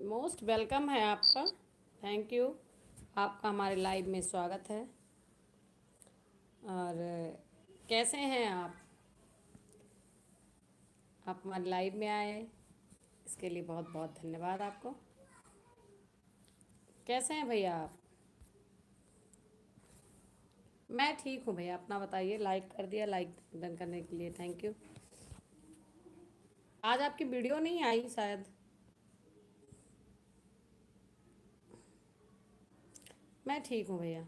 Most welcome है आपका। Thank you. आपका हमारे लाइव में स्वागत है। और कैसे हैं आप हमारे लाइव में आए, इसके लिए बहुत बहुत धन्यवाद आपको। कैसे हैं भैया आप? मैं ठीक हूँ भैया, अपना बताइए। लाइक कर दिया, लाइक डन करने के लिए थैंक यू। आज आपकी वीडियो नहीं आई शायद। मैं ठीक हूँ भैया।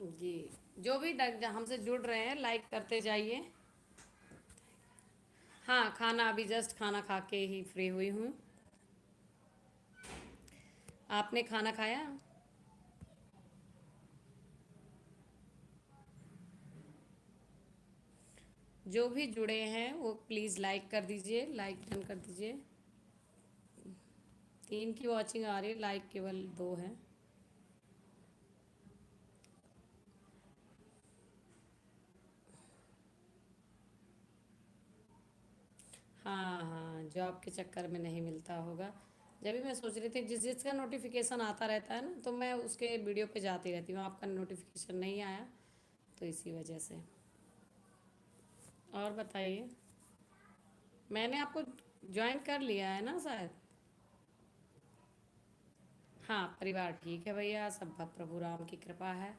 जी। जो भी हमसे जुड़ रहे हैं लाइक करते जाइए। हाँ, खाना अभी जस्ट खाना खा के ही फ्री हुई हूँ। आपने खाना खाया? जो भी जुड़े हैं वो प्लीज़ लाइक कर दीजिए, लाइक डन कर दीजिए। 3 की वॉचिंग आ रही है, लाइक केवल 2 है। हाँ हाँ, जॉब के चक्कर में नहीं मिलता होगा। जब भी मैं सोच रही थी, जिस जिसका नोटिफिकेशन आता रहता है ना, तो मैं उसके वीडियो पे जाती रहती हूँ। आपका नोटिफिकेशन नहीं आया तो इसी वजह से। और बताइए। मैंने आपको ज्वाइन कर लिया है ना शायद। हाँ, परिवार ठीक है भैया, सब प्रभु राम की कृपा है।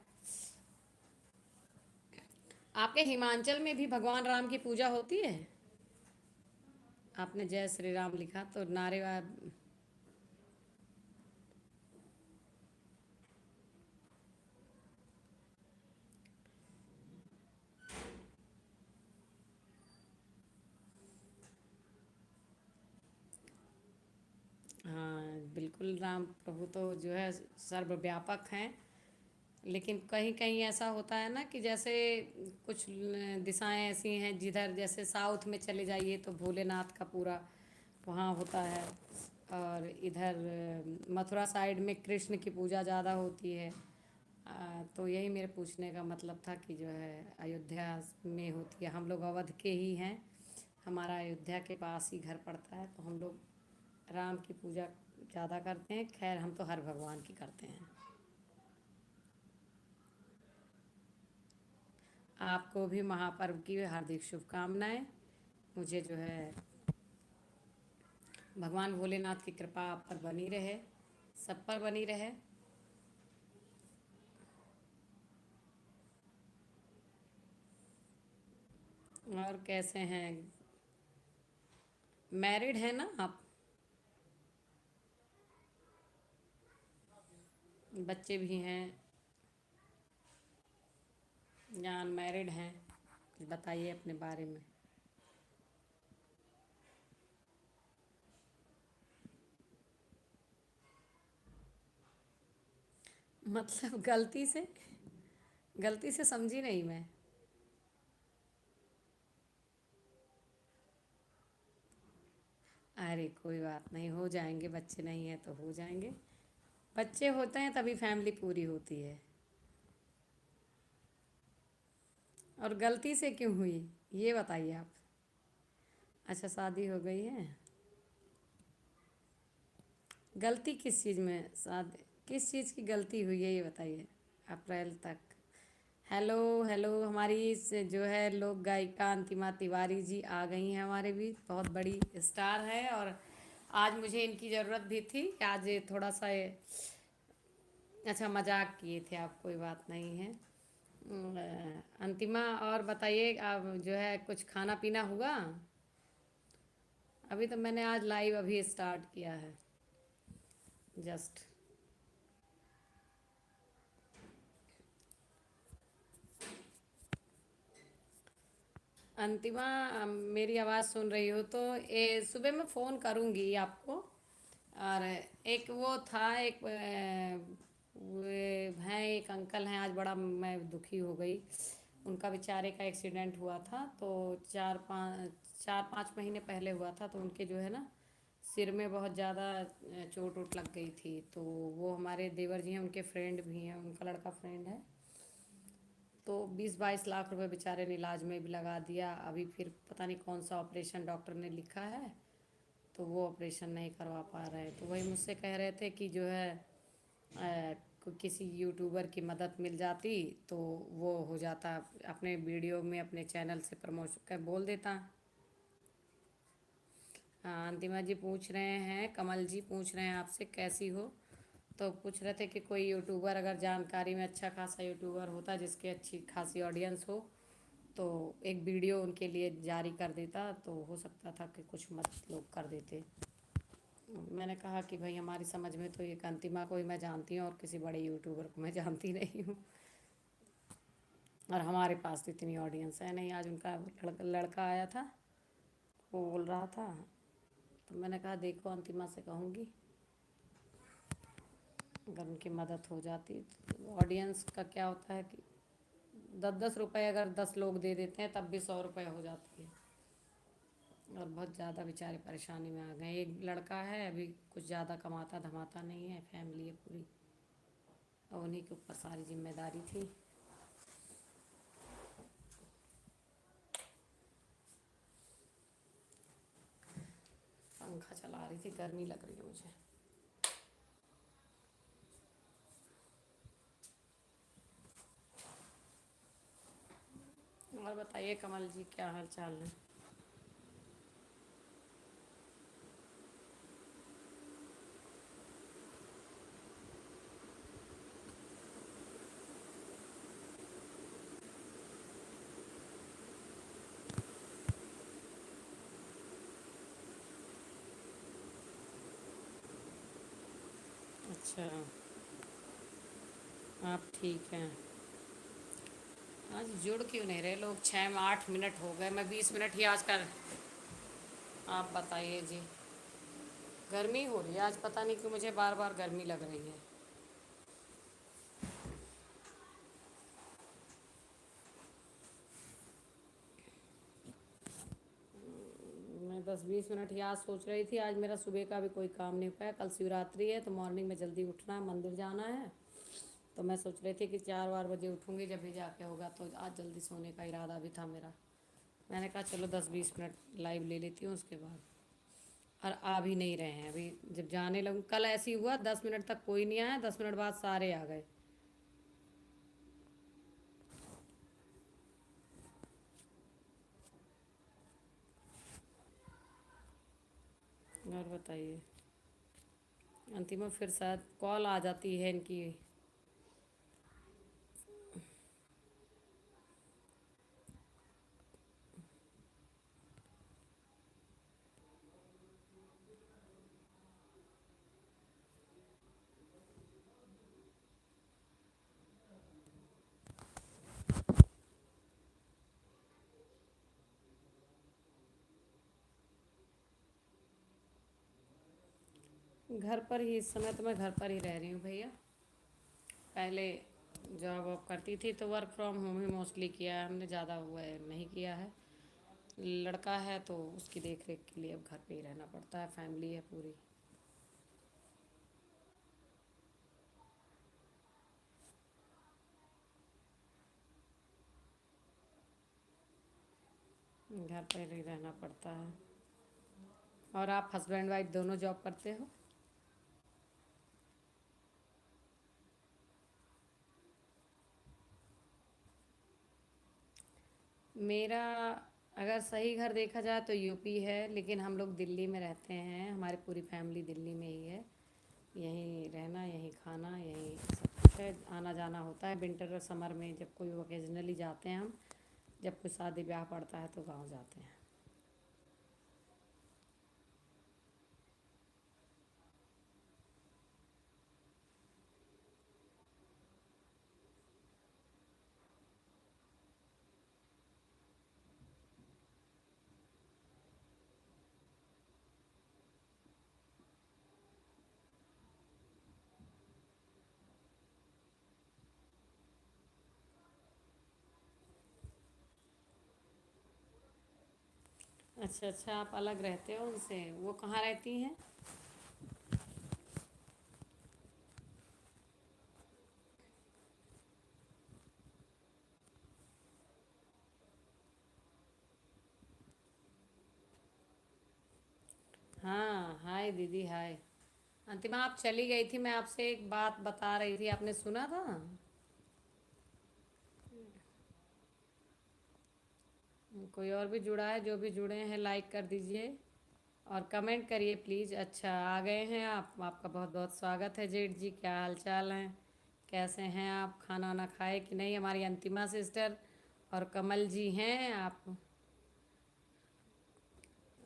आपके हिमाचल में भी भगवान राम की पूजा होती है? आपने जय श्री राम लिखा तो नारे हाँ बिल्कुल, राम प्रभु तो जो है सर्वव्यापक हैं। लेकिन कहीं कहीं ऐसा होता है ना कि जैसे कुछ दिशाएं ऐसी हैं, जिधर जैसे साउथ में चले जाइए तो भोलेनाथ का पूरा वहाँ होता है। और इधर मथुरा साइड में कृष्ण की पूजा ज़्यादा होती है। तो यही मेरे पूछने का मतलब था कि जो है अयोध्या में होती है। हम लोग अवध के ही हैं, हमारा अयोध्या के पास ही घर पड़ता है, तो हम लोग राम की पूजा ज़्यादा करते हैं। खैर, हम तो हर भगवान की करते हैं। आपको भी महापर्व की हार्दिक शुभकामनाएं। मुझे जो है भगवान भोलेनाथ की कृपा आप पर बनी रहे, सब पर बनी रहे। और कैसे हैं? मैरिड हैं ना आप? बच्चे भी हैं या अनमैरिड हैं? कुछ बताइए अपने बारे में। मतलब गलती से समझी नहीं मैं। अरे कोई बात नहीं, हो जाएंगे। बच्चे नहीं है तो हो जाएंगे। बच्चे होते हैं तभी फैमिली पूरी होती है। और गलती से क्यों हुई, ये बताइए आप। अच्छा, शादी हो गई है। गलती किस चीज़ में, शादी किस चीज़ की गलती हुई है, ये बताइए। अप्रैल तक। हेलो हेलो, हमारी जो है लोक गायिका अंतिमा तिवारी जी आ गई हैं हमारे बीच। बहुत बड़ी स्टार है और आज मुझे इनकी ज़रूरत भी थी। आज ये थोड़ा सा अच्छा, मजाक किए थे आप, कोई बात नहीं है। अंतिमा, और बताइए, आप जो है कुछ खाना पीना हुआ? अभी तो मैंने आज लाइव अभी स्टार्ट किया है, जस्ट। अंतिमा, मेरी आवाज़ सुन रही हो तो सुबह मैं फ़ोन करूँगी आपको। और एक वो था, एक वो हैं, एक अंकल हैं, आज बड़ा मैं दुखी हो गई। उनका बेचारे का एक्सीडेंट हुआ था, तो 4-5 महीने पहले हुआ था। तो उनके जो है ना सिर में बहुत ज़्यादा चोट वोट लग गई थी। तो वो हमारे देवर जी हैं, उनके फ्रेंड भी हैं, उनका लड़का फ्रेंड है। तो 20-22 लाख रुपए बेचारे ने इलाज में भी लगा दिया। अभी फिर पता नहीं कौन सा ऑपरेशन डॉक्टर ने लिखा है, तो वो ऑपरेशन नहीं करवा पा रहे हैं। तो वही मुझसे कह रहे थे कि जो है किसी यूट्यूबर की मदद मिल जाती तो वो हो जाता, अपने वीडियो में अपने चैनल से प्रमोशन कर बोल देता। हाँ, अंतिमा जी पूछ रहे हैं, कमल जी पूछ रहे हैं आपसे कैसी हो। तो पूछ रहे थे कि कोई यूट्यूबर अगर जानकारी में अच्छा खासा यूट्यूबर होता जिसकी अच्छी खासी ऑडियंस हो, तो एक वीडियो उनके लिए जारी कर देता तो हो सकता था कि कुछ मदद लोग कर देते। मैंने कहा कि भाई हमारी समझ में तो एक अंतिमा को ही मैं जानती हूँ और किसी बड़े यूट्यूबर को मैं जानती नहीं हूँ, और हमारे पास तो इतनी ऑडियंस है नहीं। आज उनका लड़का आया था, वो बोल रहा था, तो मैंने कहा देखो अंतिमा से कहूँगी अगर उनकी मदद हो जाती। तो ऑडियंस का क्या होता है कि 10-10 रुपए अगर 10 लोग दे देते हैं तब भी 100 रुपये हो जाती है। और बहुत ज़्यादा बेचारे परेशानी में आ गए। एक लड़का है अभी कुछ ज़्यादा कमाता धमाता नहीं है, फैमिली है पूरी, और उन्हीं के ऊपर सारी जिम्मेदारी थी। पंखा चला रही थी, गर्मी लग रही है मुझे। और बताइए कमल जी, क्या हाल चाल है? अच्छा, आप ठीक हैं? आज जुड़ क्यों नहीं रहे लोग? 6 में 8 मिनट हो गए, मैं 20 मिनट ही आज कर। आप बताइए जी। गर्मी हो रही है आज, पता नहीं क्यों मुझे बार बार गर्मी लग रही है। मैं 10-20 मिनट ही आज सोच रही थी, आज मेरा सुबह का भी कोई काम नहीं हो पाया। कल शिवरात्रि है तो मॉर्निंग में जल्दी उठना है, मंदिर जाना है। तो मैं सोच रही थी कि 4-4 बजे उठूँगी जब भी जाके होगा, तो आज जल्दी सोने का इरादा भी था मेरा। मैंने कहा चलो 10-20 मिनट लाइव ले लेती हूँ उसके बाद। और आ भी नहीं रहे हैं अभी। जब जाने लगूँ, कल ऐसे ही हुआ, 10 मिनट तक कोई नहीं आया, 10 मिनट बाद सारे आ गए। और बताइए, अंतिमा फिर शायद कॉल आ जाती है इनकी। घर पर ही, इस समय तो मैं घर पर ही रह रही हूँ भैया। पहले जॉब वॉब करती थी तो work from home he mostly किया है हमने, ज़्यादा हुआ है नहीं किया है। लड़का है तो उसकी देख रेख के लिए अब घर पे ही रहना पड़ता है, फैमिली है पूरी। घर पर ही रहना पड़ता है। और आप हस्बैंड वाइफ दोनों जॉब करते हो? मेरा अगर सही घर देखा जाए तो यूपी है, लेकिन हम लोग दिल्ली में रहते हैं, हमारी पूरी फैमिली दिल्ली में ही है। यहीं रहना, यहीं खाना, यहीं सब कुछ है। आना जाना होता है विंटर और समर में, जब कोई ओकेजनली जाते हैं हम। जब कोई शादी ब्याह पड़ता है तो गांव जाते हैं। अच्छा अच्छा, आप अलग रहते हो उनसे? वो कहाँ रहती हैं? हाँ, हाय दीदी, हाय। अंतिमा, आप चली गई थी, मैं आपसे एक बात बता रही थी, आपने सुना था? कोई और भी जुड़ा है? जो भी जुड़े हैं लाइक कर दीजिए और कमेंट करिए प्लीज़। अच्छा, आ गए हैं आप, आपका बहुत बहुत स्वागत है जेठ जी। क्या हाल चाल हैं? कैसे हैं आप? खाना वाना खाए कि नहीं? हमारी अंतिमा सिस्टर और कमल जी हैं आप।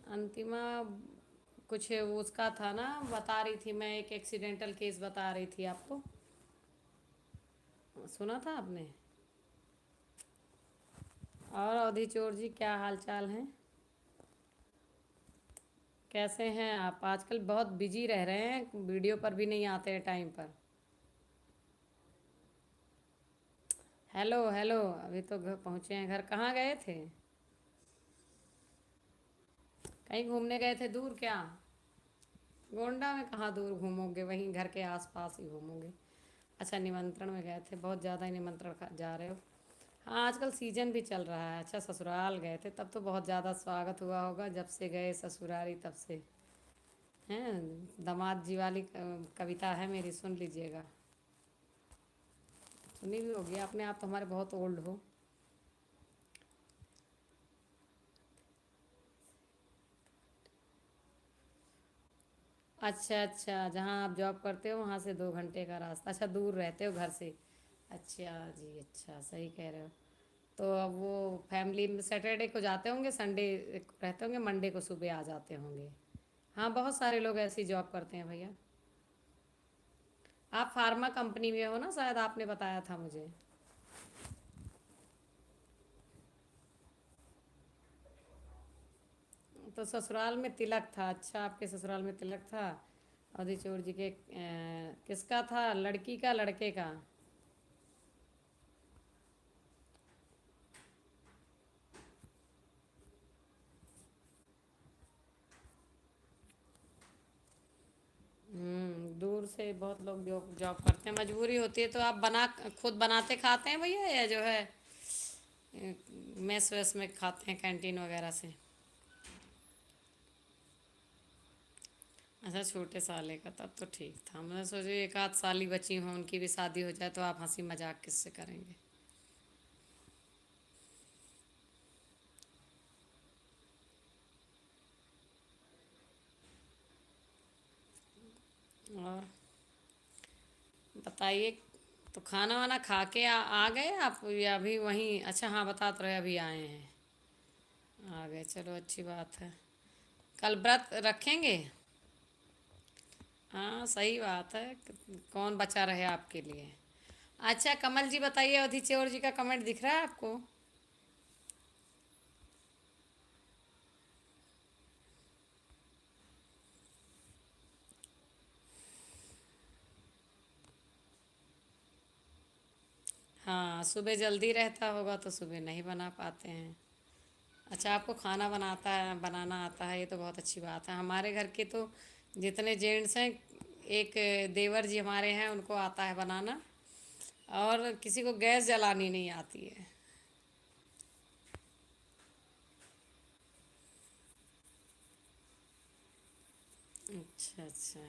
अंतिमा, कुछ उसका था ना, बता रही थी मैं, एक एक्सीडेंटल केस बता रही थी आपको। सुना था आपने? और अवधि चोर जी, क्या हाल चाल हैं? कैसे हैं आप? आजकल बहुत बिजी रह रहे हैं, वीडियो पर भी नहीं आते हैं टाइम पर। हेलो हेलो, अभी तो घर पहुँचे हैं। घर कहाँ गए थे? कहीं घूमने गए थे दूर क्या? गोंडा में कहाँ दूर घूमोगे, वहीं घर के आसपास ही घूमोगे। अच्छा, निमंत्रण में गए थे, बहुत ज़्यादा ही निमंत्रण जा रहे हो। हाँ, आजकल सीजन भी चल रहा है। अच्छा, ससुराल गए थे, तब तो बहुत ज़्यादा स्वागत हुआ होगा जब से गए ससुरारी, तब से। हैं? दामाद जी वाली कविता है मेरी, सुन लीजिएगा। सुनी भी होगी आपने, आप तो हमारे बहुत ओल्ड हो। अच्छा अच्छा, जहाँ आप जॉब करते हो वहाँ से 2 घंटे का रास्ता। अच्छा, दूर रहते हो घर से। अच्छा जी, अच्छा, सही कह रहे हो। तो अब वो फैमिली में सैटरडे को जाते होंगे, संडे को रहते होंगे, मंडे को सुबह आ जाते होंगे। हाँ, बहुत सारे लोग ऐसी जॉब करते हैं भैया। आप फार्मा कंपनी में हो ना, शायद आपने बताया था मुझे। तो ससुराल में तिलक था? अच्छा, आपके ससुराल में तिलक था। अवधि चोर जी के किसका था, लड़की का लड़के का? दूर से बहुत लोग जॉब जॉब करते हैं, मजबूरी होती है। तो आप बना, खुद बनाते खाते हैं भैया, या जो है मेस वेस में खाते हैं, कैंटीन वगैरह से? अच्छा, छोटे साले का, तब तो ठीक था। मैं सोचे एक आध साली बची हों, उनकी भी शादी हो जाए तो आप हंसी मजाक किससे करेंगे। और बताइए। तो खाना वाना खा के आ गए आप, या अभी वहीं? अच्छा हाँ, बता तो रहे अभी आए हैं। आ गए, चलो अच्छी बात है। कल व्रत रखेंगे? हाँ, सही बात है। कौन बचा रहे आपके लिए? अच्छा, कमल जी बताइए, अवधि चौर जी का कमेंट दिख रहा है आपको? हाँ, सुबह जल्दी रहता होगा तो सुबह नहीं बना पाते हैं। अच्छा, आपको खाना बनाना आता है, ये तो बहुत अच्छी बात है। हमारे घर के तो जितने जेंट्स हैं, एक देवर जी हमारे हैं, उनको आता है बनाना, और किसी को गैस जलानी नहीं आती है। अच्छा अच्छा।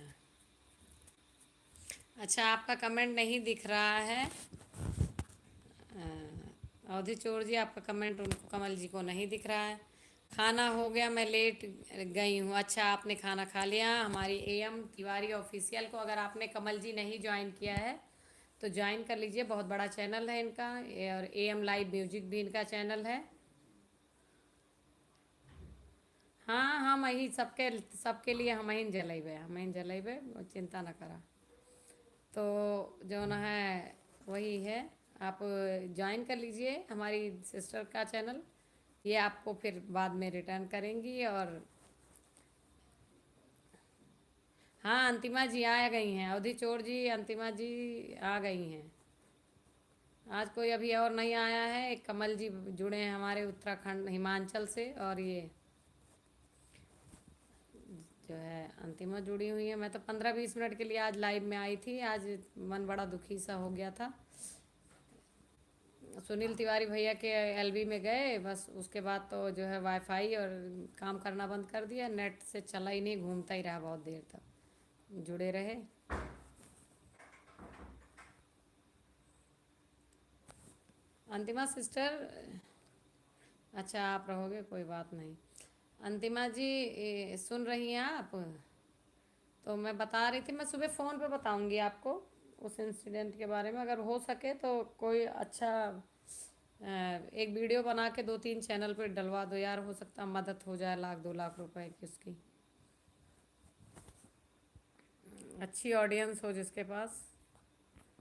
अच्छा, आपका कमेंट नहीं दिख रहा है। अवधि चोर जी, आपका कमेंट उनको, कमल जी को नहीं दिख रहा है। खाना हो गया, मैं लेट गई हूँ। अच्छा, आपने खाना खा लिया। हमारी एम तिवारी ऑफिशियल को अगर आपने, कमल जी, नहीं ज्वाइन किया है तो ज्वाइन कर लीजिए। बहुत बड़ा चैनल है इनका, और एम लाइव म्यूजिक भी इनका चैनल है। हाँ, हम ही सबके सबके लिए हम ही जलेबे, हम ही जलेबे, चिंता न करा। तो जो न है वही है। आप ज्वाइन कर लीजिए हमारी सिस्टर का चैनल। ये आपको फिर बाद में रिटर्न करेंगी। और हाँ, अंतिमा जी आ गई हैं, अवधि चोर जी, अंतिमा जी आ गई हैं। आज कोई अभी और नहीं आया है। एक कमल जी जुड़े हैं हमारे उत्तराखंड हिमाचल से, और ये जो है अंतिमा जुड़ी हुई है। मैं तो 15-20 मिनट के लिए आज लाइव में आई थी। आज मन बड़ा दुखी सा हो गया था। सुनील तिवारी भैया के एलबी में गए, बस उसके बाद तो जो है वाईफाई और काम करना बंद कर दिया, नेट से चला ही नहीं, घूमता ही रहा बहुत देर तक, जुड़े रहे। अंतिमा सिस्टर, अच्छा आप रहोगे, कोई बात नहीं। अंतिमा जी, सुन रही हैं आप? तो मैं बता रही थी, मैं सुबह फ़ोन पे बताऊंगी आपको उस इंसिडेंट के बारे में, अगर हो सके तो कोई अच्छा एक वीडियो बना के 2-3 चैनल पे डलवा दो यार, हो सकता है मदद हो जाए, 1-2 लाख रुपए की उसकी, अच्छी ऑडियंस हो जिसके पास।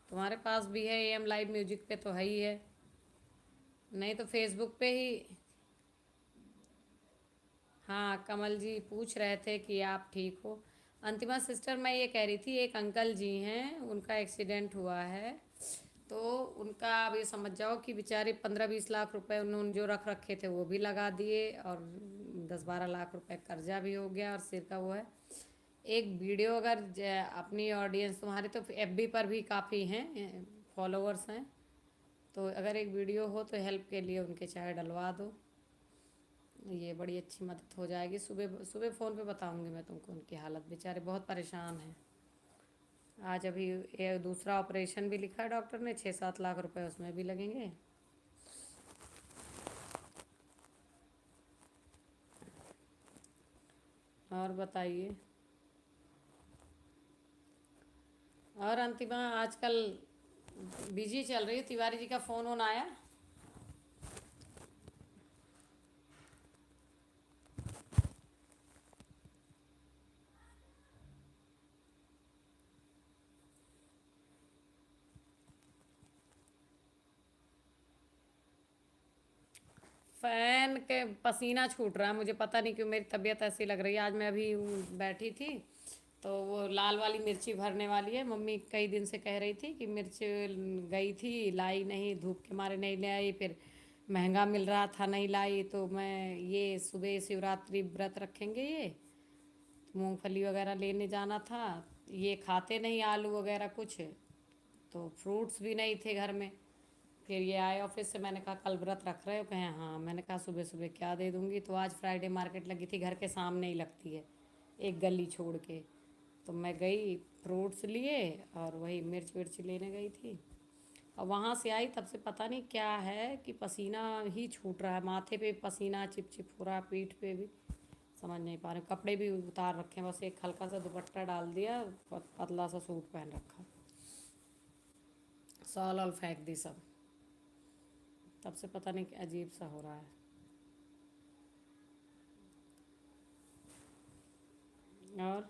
तुम्हारे पास भी है, एम लाइव म्यूजिक पे तो है ही है, नहीं तो फेसबुक पे ही। हाँ, कमल जी पूछ रहे थे कि आप ठीक हो। अंतिमा सिस्टर, मैं ये कह रही थी, एक अंकल जी हैं, उनका एक्सीडेंट हुआ है, तो उनका अब ये समझ जाओ कि बेचारे 15-20 लाख रुपए उन्होंने जो रख रखे थे वो भी लगा दिए, और 10-12 लाख रुपए कर्जा भी हो गया, और सिर का वो है। एक वीडियो अगर अपनी ऑडियंस, तुम्हारे तो एफबी पर भी काफ़ी हैं फॉलोअर्स हैं, तो अगर एक वीडियो हो तो हेल्प के लिए उनके चाहे डलवा दो, ये बड़ी अच्छी मदद हो जाएगी। सुबह सुबह फ़ोन पे बताऊंगी मैं तुमको, उनकी हालत, बेचारे बहुत परेशान हैं। आज अभी ये दूसरा ऑपरेशन भी लिखा है डॉक्टर ने, 6-7 लाख रुपए उसमें भी लगेंगे। और बताइए। और अंतिमा आजकल बिजी चल रही है, तिवारी जी का फ़ोन वोन आया? फ़ैन के पसीना छूट रहा है मुझे, पता नहीं क्यों मेरी तबीयत ऐसी लग रही है। आज मैं अभी बैठी थी, तो वो लाल वाली मिर्ची भरने वाली है, मम्मी कई दिन से कह रही थी कि मिर्च गई थी, लाई नहीं, धूप के मारे नहीं ले आई, फिर महंगा मिल रहा था नहीं लाई, तो मैं ये सुबह शिवरात्रि व्रत रखेंगे, ये मूंगफली वगैरह लेने जाना था, ये खाते नहीं आलू वगैरह कुछ, तो फ्रूट्स भी नहीं थे घर में। फिर ये आए ऑफिस से, मैंने कहा कल व्रत रख रहे हो, कहें हाँ, मैंने कहा सुबह सुबह क्या दे दूँगी। तो आज फ्राइडे मार्केट लगी थी, घर के सामने ही लगती है, एक गली छोड़ के, तो मैं गई, फ्रूट्स लिए और वही मिर्च विर्च लेने गई थी। और वहाँ से आई, तब से पता नहीं क्या है कि पसीना ही छूट रहा है, माथे पे पसीना चिप चिप हो रहा है, पीठ पे भी, समझ नहीं पा रहे। कपड़े भी उतार रखे हैं, बस एक हल्का सा दुपट्टा डाल दिया, पतला सा सूट पहन रखा, सॉल ऑल फेंक दी सब, तब से पता नहीं क्या अजीब सा हो रहा है। और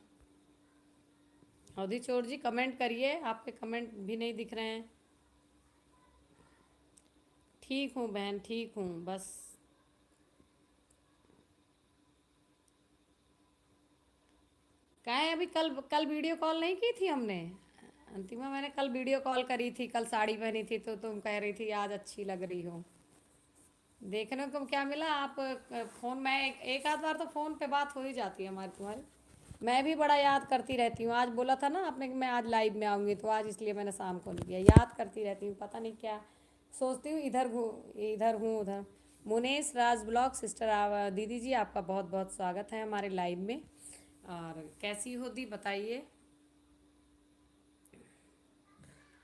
अवधि चोर जी, कमेंट करिए, आपके कमेंट भी नहीं दिख रहे हैं। ठीक हूँ बहन, ठीक हूँ, बस। क्या है, अभी कल कल वीडियो कॉल नहीं की थी हमने? अंतिमा, मैंने कल वीडियो कॉल करी थी, कल साड़ी पहनी थी, तो तुम कह रही थी आज अच्छी लग रही हो। देखने को क्या मिला? आप फ़ोन में एक आध बार तो फ़ोन पे बात हो ही जाती है हमारी तुम्हारी। मैं भी बड़ा याद करती रहती हूँ, आज बोला था ना आपने कि मैं आज लाइव में आऊँगी, तो आज इसलिए मैंने शाम को नहीं किया, याद करती रहती हूँ, पता नहीं क्या सोचती हूँ, इधर हूँ उधर। मुनेश राज ब्लॉग सिस्टर, दीदी जी आपका बहुत बहुत स्वागत है हमारे लाइव में। और कैसी हो दी, बताइए।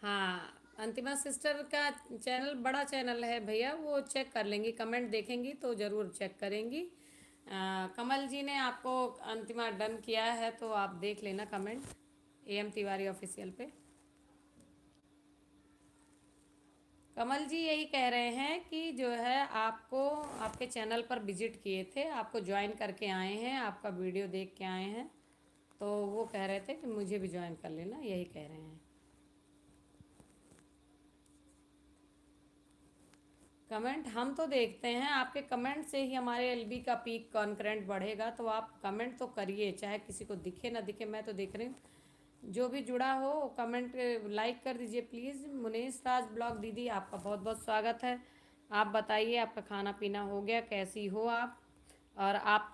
हाँ, अंतिमा सिस्टर का चैनल बड़ा चैनल है भैया, वो चेक कर लेंगी, कमेंट देखेंगी तो ज़रूर चेक करेंगी। कमल जी ने आपको अंतिमा डन किया है, तो आप देख लेना कमेंट, एम तिवारी ऑफिशियल पे। कमल जी यही कह रहे हैं कि जो है आपको, आपके चैनल पर विजिट किए थे, आपको ज्वाइन करके आए हैं, आपका वीडियो देख के आए हैं, तो वो कह रहे थे कि मुझे भी ज्वाइन कर लेना, यही कह रहे हैं। कमेंट हम तो देखते हैं, आपके कमेंट से ही हमारे एलबी का पीक कॉन्करेंट बढ़ेगा, तो आप कमेंट तो करिए, चाहे किसी को दिखे ना दिखे, मैं तो देख रही हूँ, जो भी जुड़ा हो कमेंट लाइक कर दीजिए प्लीज़। मुनेश राज ब्लॉग दीदी, आपका बहुत बहुत स्वागत है। आप बताइए, आपका खाना पीना हो गया, कैसी हो आप? और आप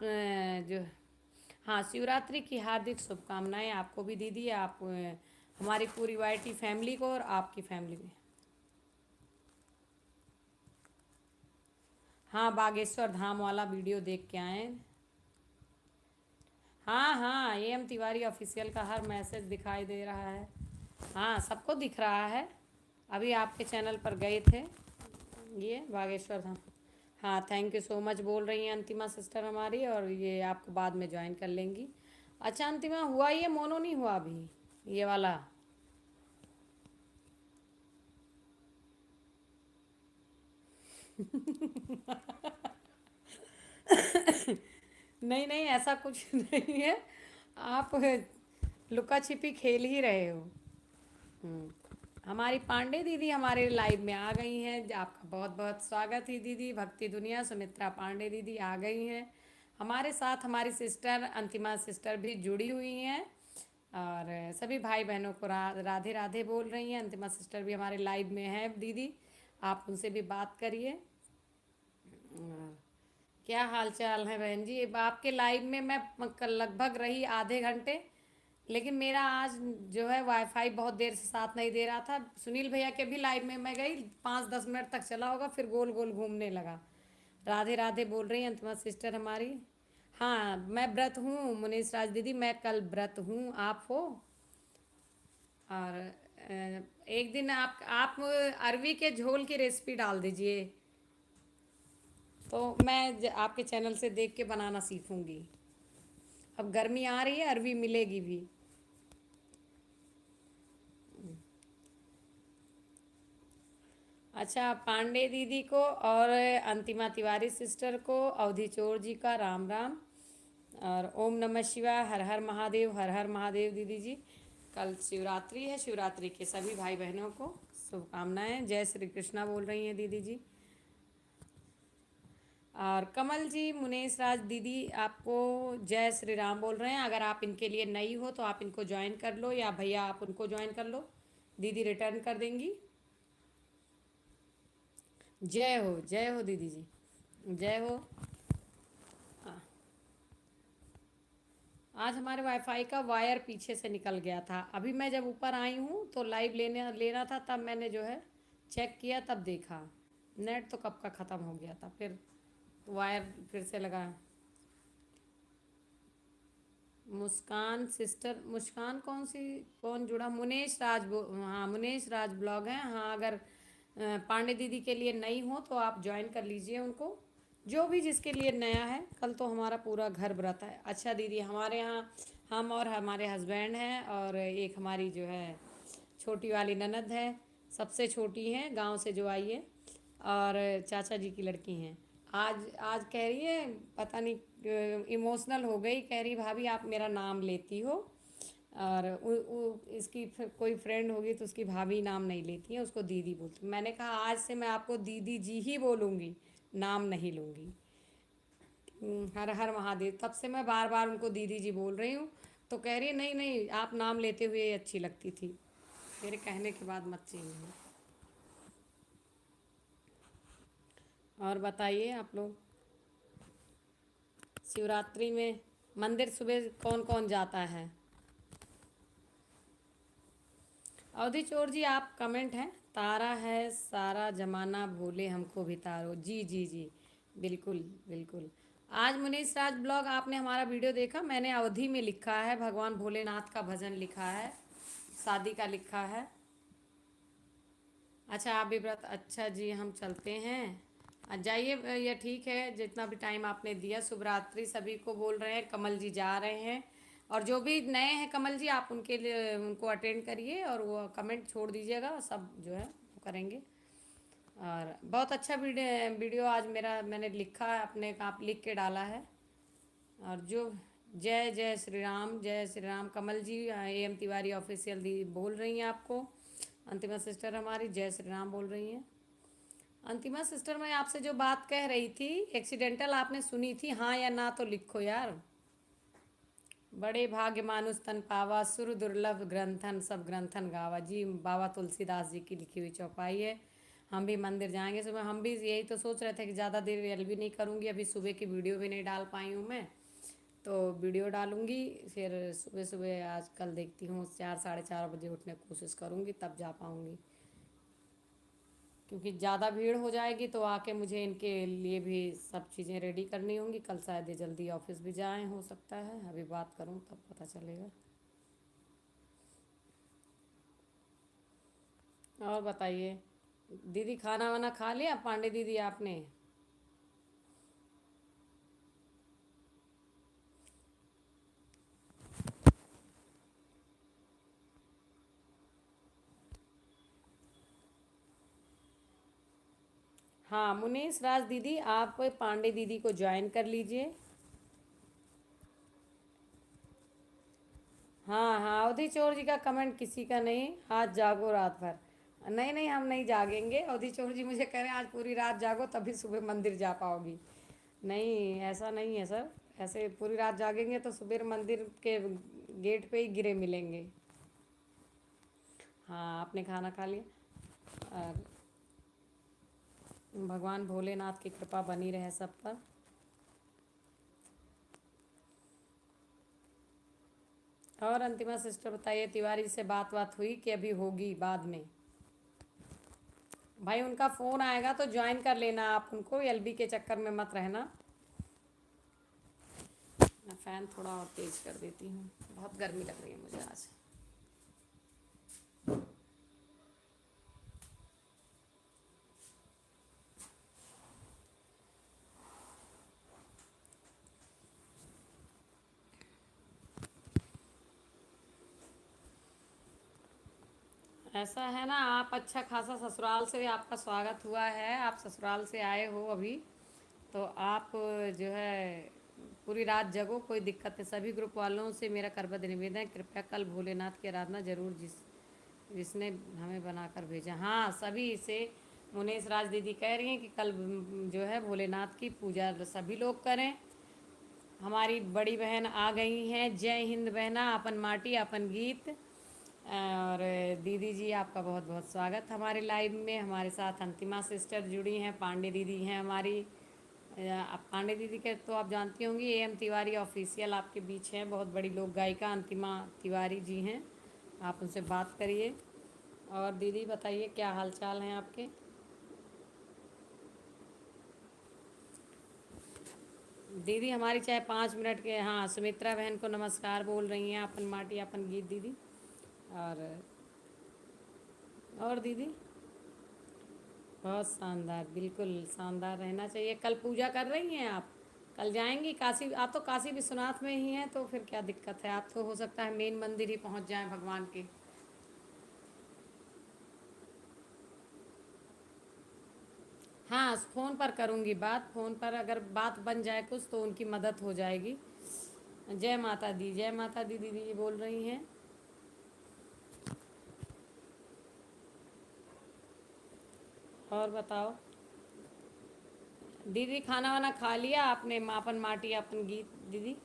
जो, हाँ, शिवरात्रि की हार्दिक शुभकामनाएं आपको भी दीदी, आप हमारी पूरी वाईटी फैमिली को और आपकी फैमिली में। हाँ, बागेश्वर धाम वाला वीडियो देख के आए। हाँ हाँ, एम तिवारी ऑफिशियल का हर मैसेज दिखाई दे रहा है। हाँ, सबको दिख रहा है। अभी आपके चैनल पर गए थे। ये बागेश्वर धाम। हाँ, थैंक यू सो मच बोल रही हैं अंतिमा सिस्टर हमारी, और ये आपको बाद में ज्वाइन कर लेंगी। अच्छा अंतिमा, हुआ ये मोनो नहीं हुआ अभी ये वाला? नहीं नहीं, ऐसा कुछ नहीं है। आप लुका छिपी खेल ही रहे हो। हम्म। हमारी पांडे दीदी हमारे लाइव में आ गई हैं। आपका बहुत बहुत स्वागत है दीदी। भक्ति दुनिया सुमित्रा पांडे दीदी आ गई हैं हमारे साथ। हमारी सिस्टर अंतिमा सिस्टर भी जुड़ी हुई हैं, और सभी भाई बहनों को राधे राधे बोल रही हैं। अंतिमा सिस्टर भी हमारे लाइव में है दीदी, आप उनसे भी बात करिए। क्या हाल चाल है बहन जी? अब आपके लाइव में मैं लगभग रही आधे घंटे, लेकिन मेरा आज जो है वाईफाई बहुत देर से साथ नहीं दे रहा था। सुनील भैया के भी लाइव में मैं गई, 5-10 मिनट तक चला होगा, फिर गोल गोल घूमने लगा। राधे राधे बोल रही हैं अंतिमा सिस्टर हमारी। हाँ, मैं व्रत हूँ मुनीश राज दीदी, मैं कल व्रत हूँ, आप हो? और एक दिन आप अरवी के झोल की रेसिपी डाल दीजिए, तो मैं आपके चैनल से देख के बनाना सीखूंगी। अब गर्मी आ रही है, अरवी मिलेगी भी। अच्छा, पांडे दीदी को और अंतिमा तिवारी सिस्टर को, अवधि चोर जी का राम राम, और ओम नमः शिवाय, हर हर महादेव, हर हर महादेव दीदी जी। कल शिवरात्रि है, शिवरात्रि के सभी भाई बहनों को शुभकामनाएं। जय श्री कृष्णा बोल रही हैं दीदी जी। और कमल जी, मुनेश राज दीदी आपको जय श्री राम बोल रहे हैं। अगर आप इनके लिए नई हो तो आप इनको ज्वाइन कर लो, या भैया आप उनको ज्वाइन कर लो, दीदी रिटर्न कर देंगी। जय हो दीदी जी, जय हो। आज हमारे वाईफाई का वायर पीछे से निकल गया था। अभी मैं जब ऊपर आई हूँ तो लाइव लेना था, तब मैंने जो है चेक किया, तब देखा नेट तो कब का ख़त्म हो गया था। फिर वायर फिर से लगा। मुस्कान सिस्टर, मुस्कान कौन सी? कौन जुड़ा? मुनेश राज हाँ, मुनेश राज ब्लॉग है। हाँ, अगर पांडे दीदी के लिए नई हो तो आप ज्वाइन कर लीजिए उनको, जो भी जिसके लिए नया है। कल तो हमारा पूरा घर व्रत है। अच्छा दीदी, हमारे यहाँ हम और हमारे हस्बैंड हैं, और एक हमारी जो है छोटी वाली ननद है, सबसे छोटी हैं गांव से जो आई है, और चाचा जी की लड़की हैं। आज आज कह रही है, पता नहीं इमोशनल हो गई, कह रही भाभी आप मेरा नाम लेती हो, और इसकी कोई फ्रेंड होगी तो उसकी भाभी नाम नहीं लेती है, उसको दीदी बोलती। मैंने कहा आज से मैं आपको दीदी जी ही बोलूँगी, नाम नहीं लूँगी। हर हर महादेव, तब से मैं बार बार उनको दीदी जी बोल रही हूँ। तो कह रही है नहीं नहीं, आप नाम लेते हुए अच्छी लगती थी। मेरे कहने के बाद मत चाहिए। और बताइए आप लोग, शिवरात्रि में मंदिर सुबह कौन कौन जाता है? अवधि चोर जी आप कमेंट हैं, तारा है सारा जमाना, भूले हमको भी तारो। जी जी जी, बिल्कुल बिल्कुल। आज मुनीश राज ब्लॉग, आपने हमारा वीडियो देखा? मैंने अवधि में लिखा है, भगवान भोलेनाथ का भजन लिखा है, शादी का लिखा है। अच्छा, आप भी व्रत? अच्छा जी, हम चलते हैं। जाइए, ये ठीक है, जितना भी टाइम आपने दिया। शुभ रात्रि सभी को बोल रहे हैं। कमल जी जा रहे हैं, और जो भी नए हैं कमल जी, आप उनके लिए उनको अटेंड करिए, और वो कमेंट छोड़ दीजिएगा, सब जो है वो करेंगे। और बहुत अच्छा वीडियो आज मेरा मैंने लिखा है, अपने आप लिख के डाला है। और जो जय जय श्री राम, जय श्री राम। कमल जी एम तिवारी ऑफिशियल दी बोल रही हैं आपको। अंतिमा सिस्टर हमारी जय श्री राम बोल रही हैं। अंतिमा सिस्टर, मैं आपसे जो बात कह रही थी एक्सीडेंटल, आपने सुनी थी? हाँ या ना तो लिखो यार। बड़े भाग्य मानुष तन पावा, सुर दुर्लभ ग्रंथन सब ग्रंथन गावा। जी, बाबा तुलसीदास जी की लिखी हुई चौपाई है। हम भी मंदिर जाएंगे सुबह। हम भी यही तो सोच रहे थे कि ज़्यादा देर वेल भी नहीं करूँगी, अभी सुबह की वीडियो भी नहीं डाल पाई हूँ मैं, तो वीडियो डालूँगी फिर सुबह सुबह। आज कल देखती हूँ 4 साढ़े 4 बजे उठने की कोशिश करूँगी, तब जा पाऊँगी। क्योंकि ज़्यादा भीड़ हो जाएगी तो आके मुझे इनके लिए भी सब चीज़ें रेडी करनी होंगी। कल शायद ये जल्दी ऑफिस भी जाएं, हो सकता है, अभी बात करूं तब पता चलेगा। और बताइए दीदी, खाना वाना खा लिया पांडे दीदी आपने? हाँ मुनीस राज दीदी, आप पांडे दीदी को ज्वाइन कर लीजिए। हाँ हाँ, अवधि चोर जी का कमेंट किसी का नहीं, आज जागो रात भर। नहीं नहीं, हम नहीं जागेंगे। अवधि चोर जी मुझे कह रहे हैं आज पूरी रात जागो तभी सुबह मंदिर जा पाओगी। नहीं, ऐसा नहीं है सर। ऐसे पूरी रात जागेंगे तो सुबह मंदिर के गेट पे ही गिरे मिलेंगे। हाँ, आपने खाना खा लिया। और भगवान भोलेनाथ की कृपा बनी रहे सब पर। और अंतिमा सिस्टर बताइए, तिवारी से बात हुई कि अभी होगी बाद में? भाई उनका फ़ोन आएगा तो ज्वाइन कर लेना आप उनको, एलबी के चक्कर में मत रहना। मैं फ़ैन थोड़ा और तेज़ कर देती हूँ, बहुत गर्मी लग रही है मुझे आज। ऐसा है ना, आप अच्छा खासा ससुराल से आपका स्वागत हुआ है, आप ससुराल से आए हो अभी, तो आप जो है पूरी रात जगो, कोई दिक्कत नहीं। सभी ग्रुप वालों से मेरा करबद्ध निवेदन है, कृपया कल भोलेनाथ की आराधना जरूर, जिसने हमें बनाकर भेजा। हाँ, सभी से मुनेश राज दीदी कह रही हैं कि कल जो है भोलेनाथ की पूजा सभी लोग करें। हमारी बड़ी बहन आ गई हैं, जय हिंद बहना, अपन माटी अपन गीत। और दीदी जी आपका बहुत बहुत स्वागत हमारे लाइव में। हमारे साथ अंतिमा सिस्टर जुड़ी हैं, पांडे दीदी हैं हमारी। आप पांडे दीदी के तो आप जानती होंगी, एम तिवारी ऑफिशियल आपके बीच हैं, बहुत बड़ी लोक गायिका अंतिमा तिवारी जी हैं, आप उनसे बात करिए। और दीदी बताइए क्या हाल चाल हैं आपके? दीदी हमारी चाहे 5 मिनट के, हाँ सुमित्रा बहन को नमस्कार बोल रही हैं, अपन माटी अपन गीत दीदी। और दीदी बहुत शानदार, बिल्कुल शानदार रहना चाहिए। कल पूजा कर रही हैं आप? कल जाएंगी काशी? आप तो काशी विश्वनाथ में ही हैं, तो फिर क्या दिक्कत है, आप तो हो सकता है मेन मंदिर ही पहुंच जाएं भगवान के। हाँ, फ़ोन पर करूँगी बात, फ़ोन पर अगर बात बन जाए कुछ तो उनकी मदद हो जाएगी। जय माता दी, जय माता दी दीदी जी बोल रही हैं। और बताओ दीदी, खाना वाना खा लिया आपने? अपन माटी अपन गीत दीदी।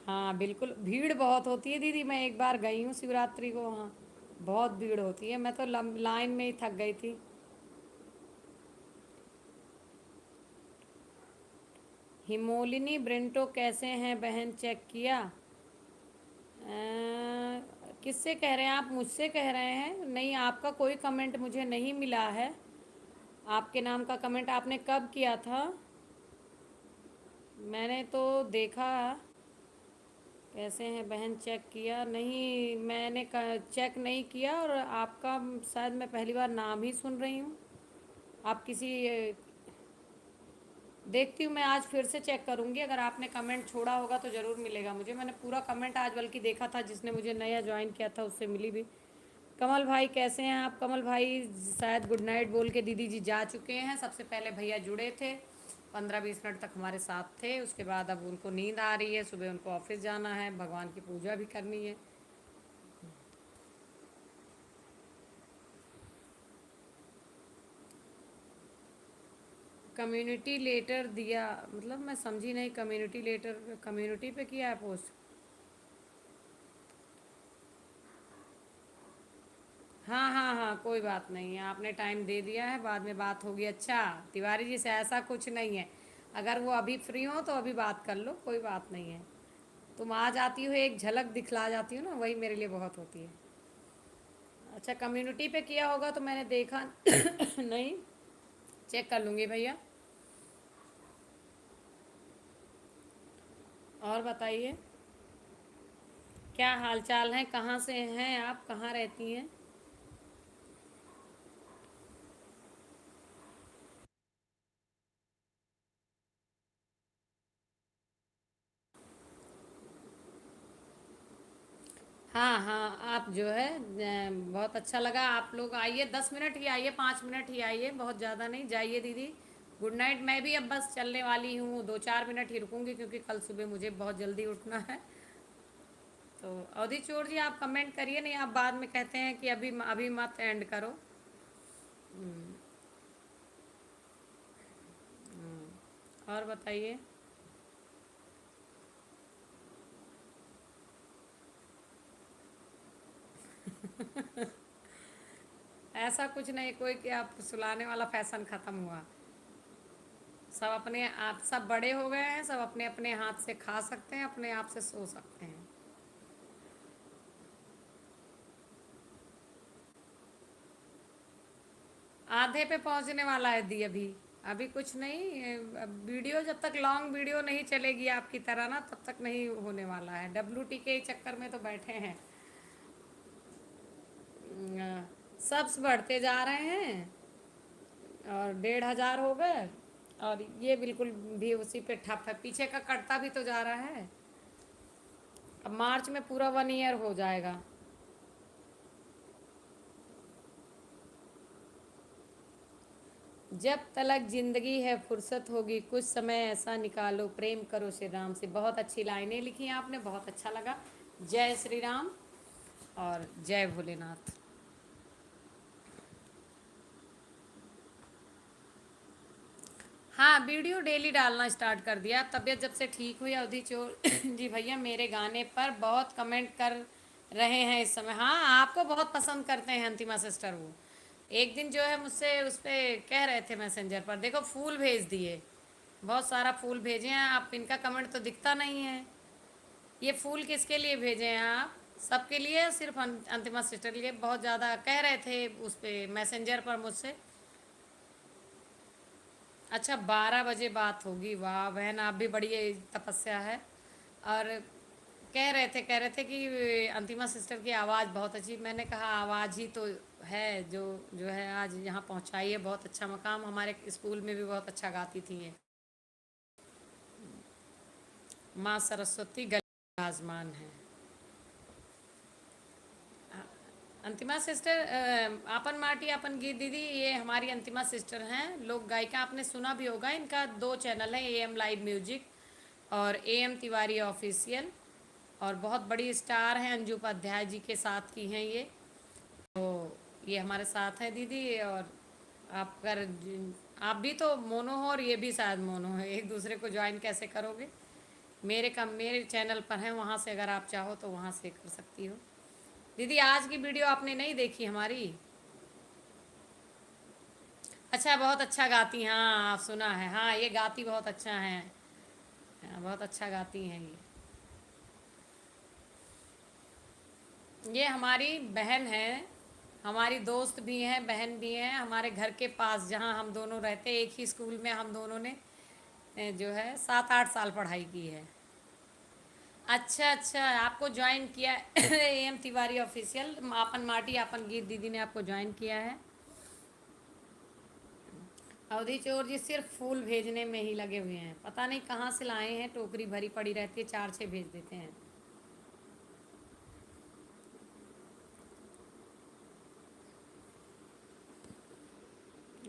हाँ बिल्कुल, भीड़ बहुत होती है दीदी, मैं एक बार गई हूँ शिवरात्रि को वहाँ, बहुत भीड़ होती है, मैं तो लाइन में ही थक गई थी। हिमोलिनी ब्रेंटो कैसे हैं बहन, चेक किया? किससे कह रहे हैं आप? मुझसे कह रहे हैं? नहीं, आपका कोई कमेंट मुझे नहीं मिला है। आपके नाम का कमेंट आपने कब किया था? मैंने तो देखा। कैसे हैं बहन, चेक किया नहीं मैंने, चेक नहीं किया। और आपका शायद मैं पहली बार नाम ही सुन रही हूँ। आप किसी देखती हूँ, मैं आज फिर से चेक करूँगी, अगर आपने कमेंट छोड़ा होगा तो ज़रूर मिलेगा मुझे। मैंने पूरा कमेंट आज बल्कि देखा था, जिसने मुझे नया ज्वाइन किया था उससे मिली भी। कमल भाई कैसे हैं आप? कमल भाई शायद गुड नाइट बोल के दीदी जी जा चुके हैं। सबसे पहले भैया जुड़े थे, 15-20 मिनट तक हमारे साथ थे, उसके बाद अब उनको नींद आ रही है, सुबह उनको ऑफिस जाना है, भगवान की पूजा भी करनी है। कम्युनिटी लेटर दिया मतलब मैं समझी नहीं, कम्युनिटी लेटर कम्युनिटी पे किया है पोस्ट? हाँ हाँ हाँ, कोई बात नहीं है, आपने टाइम दे दिया है, बाद में बात होगी। अच्छा, तिवारी जी से ऐसा कुछ नहीं है, अगर वो अभी फ्री हो तो अभी बात कर लो, कोई बात नहीं है। तुम आ जाती हो, एक झलक दिखला जाती हो ना, वही मेरे लिए बहुत होती है। अच्छा, कम्युनिटी पे किया होगा तो मैंने देखा नहीं, चेक कर लूँगी भैया। और बताइए, क्या हाल चाल है, कहाँ से हैं आप, कहाँ रहती हैं? हाँ हाँ, आप जो है बहुत अच्छा लगा, आप लोग आइए, 10 मिनट ही आइए, 5 मिनट ही आइए, बहुत ज़्यादा नहीं, जाइए दीदी। गुड नाइट, मैं भी अब बस चलने वाली हूँ, 2-4 मिनट ही रुकूंगी क्योंकि कल सुबह मुझे बहुत जल्दी उठना है। तो अवधि चोर जी, आप कमेंट करिए, नहीं आप बाद में कहते हैं कि अभी अभी मत एंड करो। और बताइए। ऐसा कुछ नहीं कोई कि आप सुलाने वाला फैशन ख़त्म हुआ। सब अपने आप, सब बड़े हो गए हैं, सब अपने अपने हाथ से खा सकते हैं, अपने आप से सो सकते हैं। आधे पे पहुंचने वाला है दी अभी। अभी कुछ नहीं, वीडियो जब तक लॉन्ग वीडियो नहीं चलेगी आपकी तरह ना, तब तक नहीं होने वाला है। WT के चक्कर में तो बैठे हैं। सब्स बढ़ते जा रहे हैं, और 1,500 हो गए, और ये बिल्कुल भी उसी पे ठप है, पीछे का कटता भी तो जा रहा है। अब मार्च में पूरा 1 ईयर हो जाएगा। जब तलक जिंदगी है फुर्सत होगी, कुछ समय ऐसा निकालो, प्रेम करो श्री राम से। बहुत अच्छी लाइनें लिखी हैं आपने, बहुत अच्छा लगा। जय श्री राम और जय भोलेनाथ। हाँ, वीडियो डेली डालना स्टार्ट कर दिया, तबीयत जब से ठीक हुई। अवधि चोर जी भैया मेरे गाने पर बहुत कमेंट कर रहे हैं इस समय। हाँ, आपको बहुत पसंद करते हैं अंतिमा सिस्टर वो। एक दिन जो है मुझसे उस पर कह रहे थे मैसेंजर पर, देखो फूल भेज दिए, बहुत सारा फूल भेजे हैं आप, इनका कमेंट तो दिखता नहीं है। ये फूल किसके लिए भेजे हैं आप? सबके लिए, सिर्फ अंतिमा सिस्टर के लिए? बहुत ज़्यादा कह रहे थे उस पे मैसेंजर पर मुझसे। अच्छा, 12 बजे बात होगी, वाह बहन, आप भी बड़ी तपस्या है। और कह रहे थे कि अंतिमा सिस्टर की आवाज़ बहुत अच्छी। मैंने कहा आवाज़ ही तो है जो है आज यहाँ पहुँचाई है, बहुत अच्छा मकाम। हमारे स्कूल में भी बहुत अच्छा गाती थी ये। माँ सरस्वती गली विराजमान है। अंतिमा सिस्टर, आपन माटी आपन गीत दीदी, ये हमारी अंतिमा सिस्टर हैं, लोक गायिका। आपने सुना भी होगा, इनका 2 चैनल है, AM लाइव म्यूजिक और AM तिवारी ऑफिशियल। और बहुत बड़ी स्टार हैं, अंजू उपाध्याय जी के साथ की हैं ये। तो ये हमारे साथ हैं दीदी। और आप कर आप भी तो मोनो हो और ये भी शायद मोनो है, एक दूसरे को ज्वाइन कैसे करोगे? मेरे चैनल पर हैं, वहाँ से अगर आप चाहो तो वहाँ से कर सकती हो। दीदी आज की वीडियो आपने नहीं देखी हमारी? अच्छा, बहुत अच्छा गाती हैं, हाँ सुना है, हाँ ये गाती बहुत अच्छा है। हाँ, बहुत अच्छा गाती हैं ये हमारी बहन है, हमारी दोस्त भी हैं, बहन भी हैं। हमारे घर के पास जहाँ हम दोनों रहते, एक ही स्कूल में हम दोनों ने जो है 7-8 साल पढ़ाई की है। अच्छा अच्छा, आपको ज्वाइन किया AM तिवारी ऑफिशियल, आपन माटी आपन गीत दीदी ने आपको ज्वाइन किया है। अवधि चोर जी सिर्फ फूल भेजने में ही लगे हुए हैं, पता नहीं कहाँ से लाए हैं, टोकरी भरी पड़ी रहती है, 4-6 भेज देते हैं।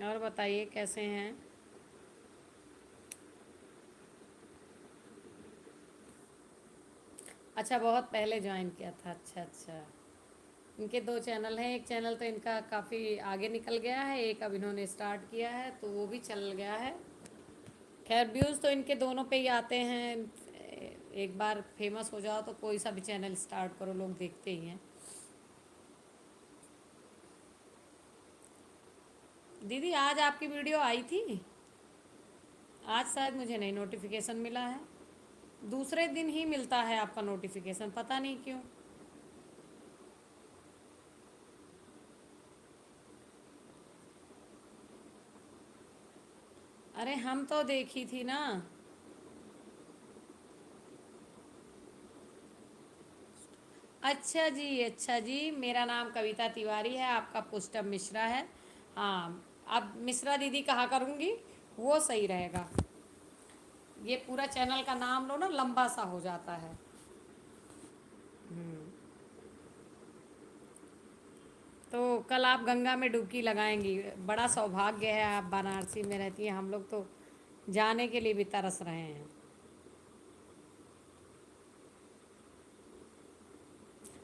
और बताइए कैसे हैं? अच्छा, बहुत पहले ज्वाइन किया था, अच्छा अच्छा। इनके 2 चैनल हैं, एक चैनल तो इनका काफ़ी आगे निकल गया है, एक अब इन्होंने स्टार्ट किया है तो वो भी चल गया है। खैर व्यूज़ तो इनके दोनों पे ही आते हैं। एक बार फेमस हो जाओ तो कोई सा भी चैनल स्टार्ट करो, लोग देखते ही हैं। दीदी आज आपकी वीडियो आई थी? आज शायद मुझे नहीं नोटिफिकेशन मिला है। दूसरे दिन ही मिलता है आपका नोटिफिकेशन, पता नहीं क्यों। अरे हम तो देखी थी ना। अच्छा जी, मेरा नाम कविता तिवारी है, आपका पुष्टम मिश्रा है। हाँ, अब मिश्रा दीदी कहा करूँगी, वो सही रहेगा। ये पूरा चैनल का नाम लो ना, लंबा सा हो जाता है। तो कल आप गंगा में डुबकी लगाएंगी। बड़ा सौभाग्य है, आप बनारसी में रहती हैं, हम लोग तो जाने के लिए भी तरस रहे हैं।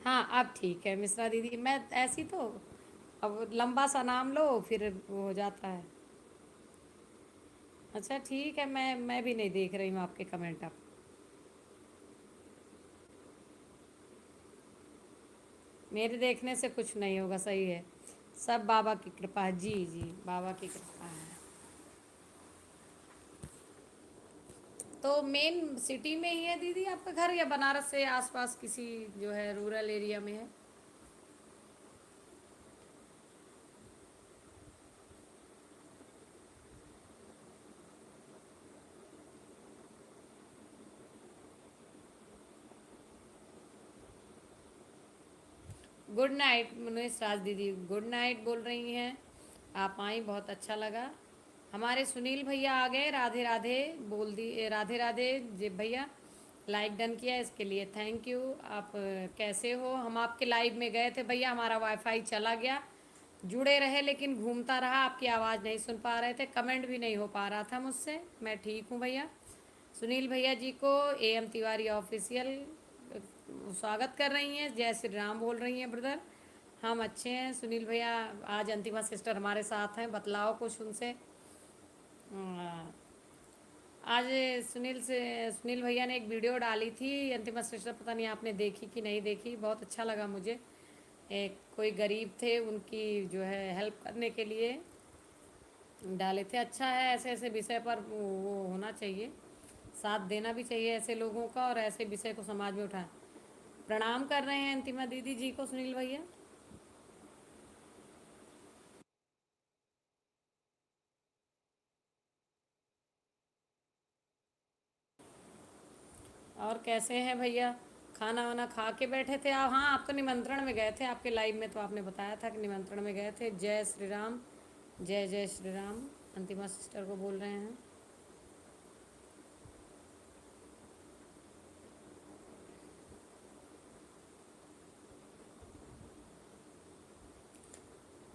हाँ, अब ठीक है मिश्रा दीदी, मैं ऐसी तो अब लंबा सा नाम लो फिर वो हो जाता है। अच्छा ठीक है, मैं भी नहीं देख रही हूँ आपके कमेंट अब। मेरे देखने से कुछ नहीं होगा, सही है। सब बाबा की कृपा है, जी जी, बाबा की कृपा है। तो मेन सिटी में ही है दीदी आपका घर, या बनारस से आसपास किसी जो है रूरल एरिया में है? गुड नाइट मुनीष राज दीदी, गुड नाइट बोल रही हैं। आप आई, बहुत अच्छा लगा। हमारे सुनील भैया आ गए, राधे राधे बोल दी, राधे राधे जी भैया। लाइक डन किया, इसके लिए थैंक यू। आप कैसे हो? हम आपके लाइव में गए थे भैया, हमारा वाईफाई चला गया। जुड़े रहे लेकिन घूमता रहा, आपकी आवाज़ नहीं सुन पा रहे थे, कमेंट भी नहीं हो पा रहा था मुझसे। मैं ठीक हूँ भैया। सुनील भैया जी को एम तिवारी ऑफिशियल स्वागत कर रही हैं, जय श्री राम बोल रही हैं ब्रदर। हम अच्छे हैं सुनील भैया। आज अंतिमा सिस्टर हमारे साथ हैं, बतलाओ कुछ उनसे। आज सुनील भैया ने एक वीडियो डाली थी अंतिमा सिस्टर, पता नहीं आपने देखी कि नहीं देखी, बहुत अच्छा लगा मुझे। एक कोई गरीब थे, उनकी जो है हेल्प करने के लिए डाले थे। अच्छा है, ऐसे ऐसे विषय पर वो होना चाहिए, साथ देना भी चाहिए ऐसे लोगों का, और ऐसे विषय को समाज में उठाएं। प्रणाम कर रहे हैं अंतिमा दीदी जी को सुनील भैया। और कैसे हैं भैया? खाना वाना खा के बैठे थे आप? हाँ, आप तो निमंत्रण में गए थे, आपके लाइव में तो आपने बताया था कि निमंत्रण में गए थे। जय श्री राम, जय जय श्री राम। अंतिमा सिस्टर को बोल रहे हैं।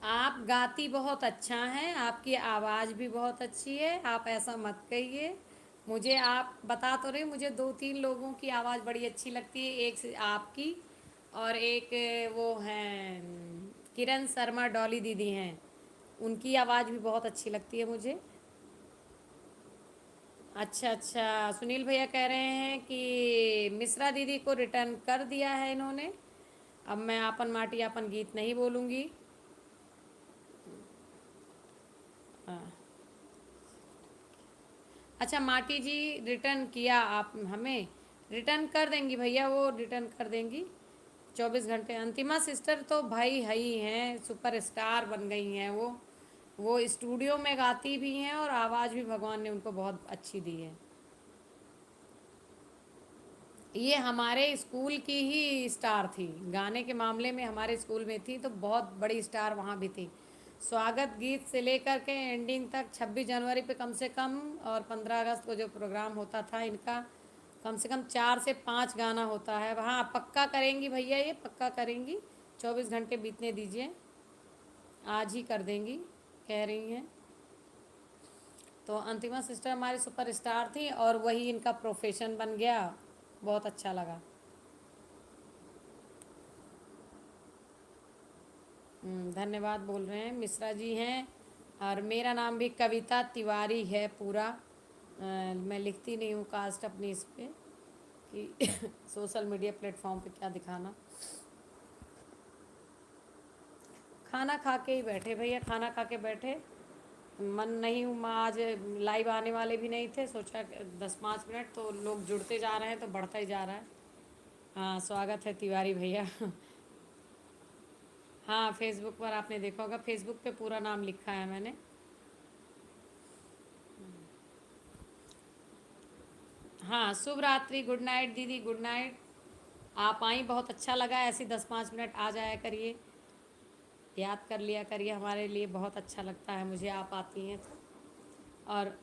आप गाती बहुत अच्छा हैं, आपकी आवाज़ भी बहुत अच्छी है, आप ऐसा मत कहिए। मुझे आप बता तो रहे, मुझे दो तीन लोगों की आवाज़ बड़ी अच्छी लगती है, एक से आपकी, और एक वो हैं किरण शर्मा डॉली दीदी हैं, उनकी आवाज़ भी बहुत अच्छी लगती है मुझे। अच्छा अच्छा, सुनील भैया कह रहे हैं कि मिश्रा दीदी को रिटर्न कर दिया है इन्होंने। अब मैं आपन माटी आपन गीत नहीं बोलूँगी। हाँ। अच्छा माटी जी, रिटर्न किया आप हमें? रिटर्न कर देंगी भैया, वो रिटर्न कर देंगी 24 घंटे। अंतिमा सिस्टर तो भाई है ही हैं, सुपर स्टार बन गई हैं वो स्टूडियो में गाती भी हैं, और आवाज़ भी भगवान ने उनको बहुत अच्छी दी है। ये हमारे स्कूल की ही स्टार थी, गाने के मामले में हमारे स्कूल में थी, तो बहुत बड़ी स्टार वहाँ भी थी। स्वागत गीत से लेकर के एंडिंग तक, 26 जनवरी पे कम से कम, और 15 अगस्त को जो प्रोग्राम होता था इनका, कम से कम 4 से 5 गाना होता है। हाँ, पक्का करेंगी भैया, ये पक्का करेंगी। 24 घंटे बीतने दीजिए, आज ही कर देंगी, कह रही हैं। तो अंतिमा सिस्टर हमारी सुपर स्टार थी, और वही इनका प्रोफेशन बन गया। बहुत अच्छा लगा। धन्यवाद बोल रहे हैं, मिश्रा जी हैं। और मेरा नाम भी कविता तिवारी है पूरा। मैं लिखती नहीं हूँ कास्ट अपनी इस पे कि सोशल मीडिया प्लेटफॉर्म पे क्या दिखाना। खाना खा के ही बैठे भैया, खाना खा के बैठे। मन नहीं हूँ मैं आज। लाइव आने वाले भी नहीं थे, सोचा 10-5 मिनट, तो लोग जुड़ते जा रहे हैं तो बढ़ता ही जा रहा है। हाँ, स्वागत है तिवारी भैया। हाँ, फेसबुक पर आपने देखा होगा, फेसबुक पे पूरा नाम लिखा है मैंने। हाँ, शुभ रात्रि, गुड नाइट दीदी, गुड नाइट। आप आई, बहुत अच्छा लगा, ऐसे 10-5 मिनट आ जाया करिए, याद कर लिया करिए, हमारे लिए बहुत अच्छा लगता है मुझे आप आती हैं तो। और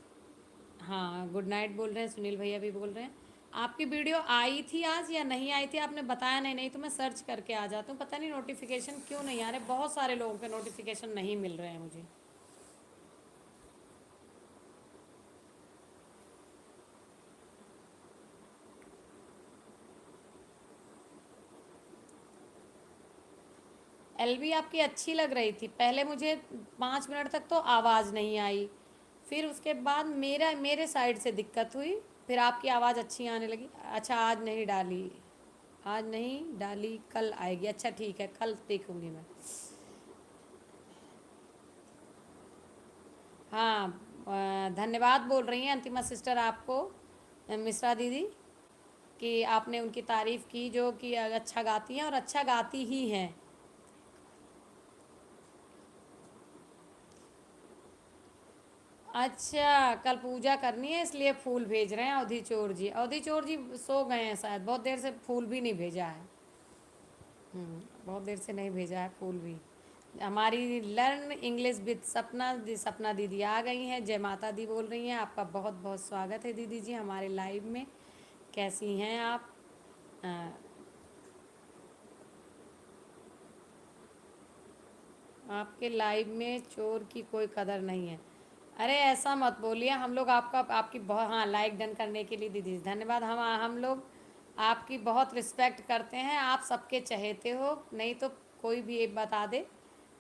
हाँ, गुड नाइट बोल रहे हैं, सुनील भैया भी बोल रहे हैं। आपकी वीडियो आई थी आज या नहीं आई थी, आपने बताया नहीं, नहीं तो मैं सर्च करके आ जाता हूँ। पता नहीं नोटिफिकेशन क्यों नहीं आ रहे, बहुत सारे लोगों के नोटिफिकेशन नहीं मिल रहे हैं मुझे। एलबी आपकी अच्छी लग रही थी पहले, मुझे 5 मिनट तक तो आवाज़ नहीं आई, फिर उसके बाद मेरे साइड से दिक्कत हुई, फिर आपकी आवाज़ अच्छी आने लगी। अच्छा, आज नहीं डाली, आज नहीं डाली, कल आएगी। अच्छा ठीक है, कल देखूंगी मैं। हाँ, धन्यवाद बोल रही हैं अंतिमा सिस्टर आपको, मिश्रा दीदी, कि आपने उनकी तारीफ़ की जो कि अच्छा गाती हैं और अच्छा गाती ही हैं। अच्छा, कल पूजा करनी है इसलिए फूल भेज रहे हैं अवधि चोर जी। अवधि चोर जी सो गए हैं शायद, बहुत देर से फूल भी नहीं भेजा है। बहुत देर से नहीं भेजा है फूल भी। हमारी लर्न इंग्लिश विद सपना सपना दीदी आ गई हैं, जय माता दी बोल रही हैं। आपका बहुत बहुत स्वागत है दीदी जी हमारे लाइव में। कैसी हैं आप? अ, आपके लाइव में चोर की कोई कदर नहीं है। अरे ऐसा मत बोलिए, हम लोग आपका आपकी बहुत, हाँ, लाइक डन करने के लिए दीदी धन्यवाद। हम लोग आपकी बहुत रिस्पेक्ट करते हैं, आप सबके चहेते हो, नहीं तो कोई भी ये बता दे,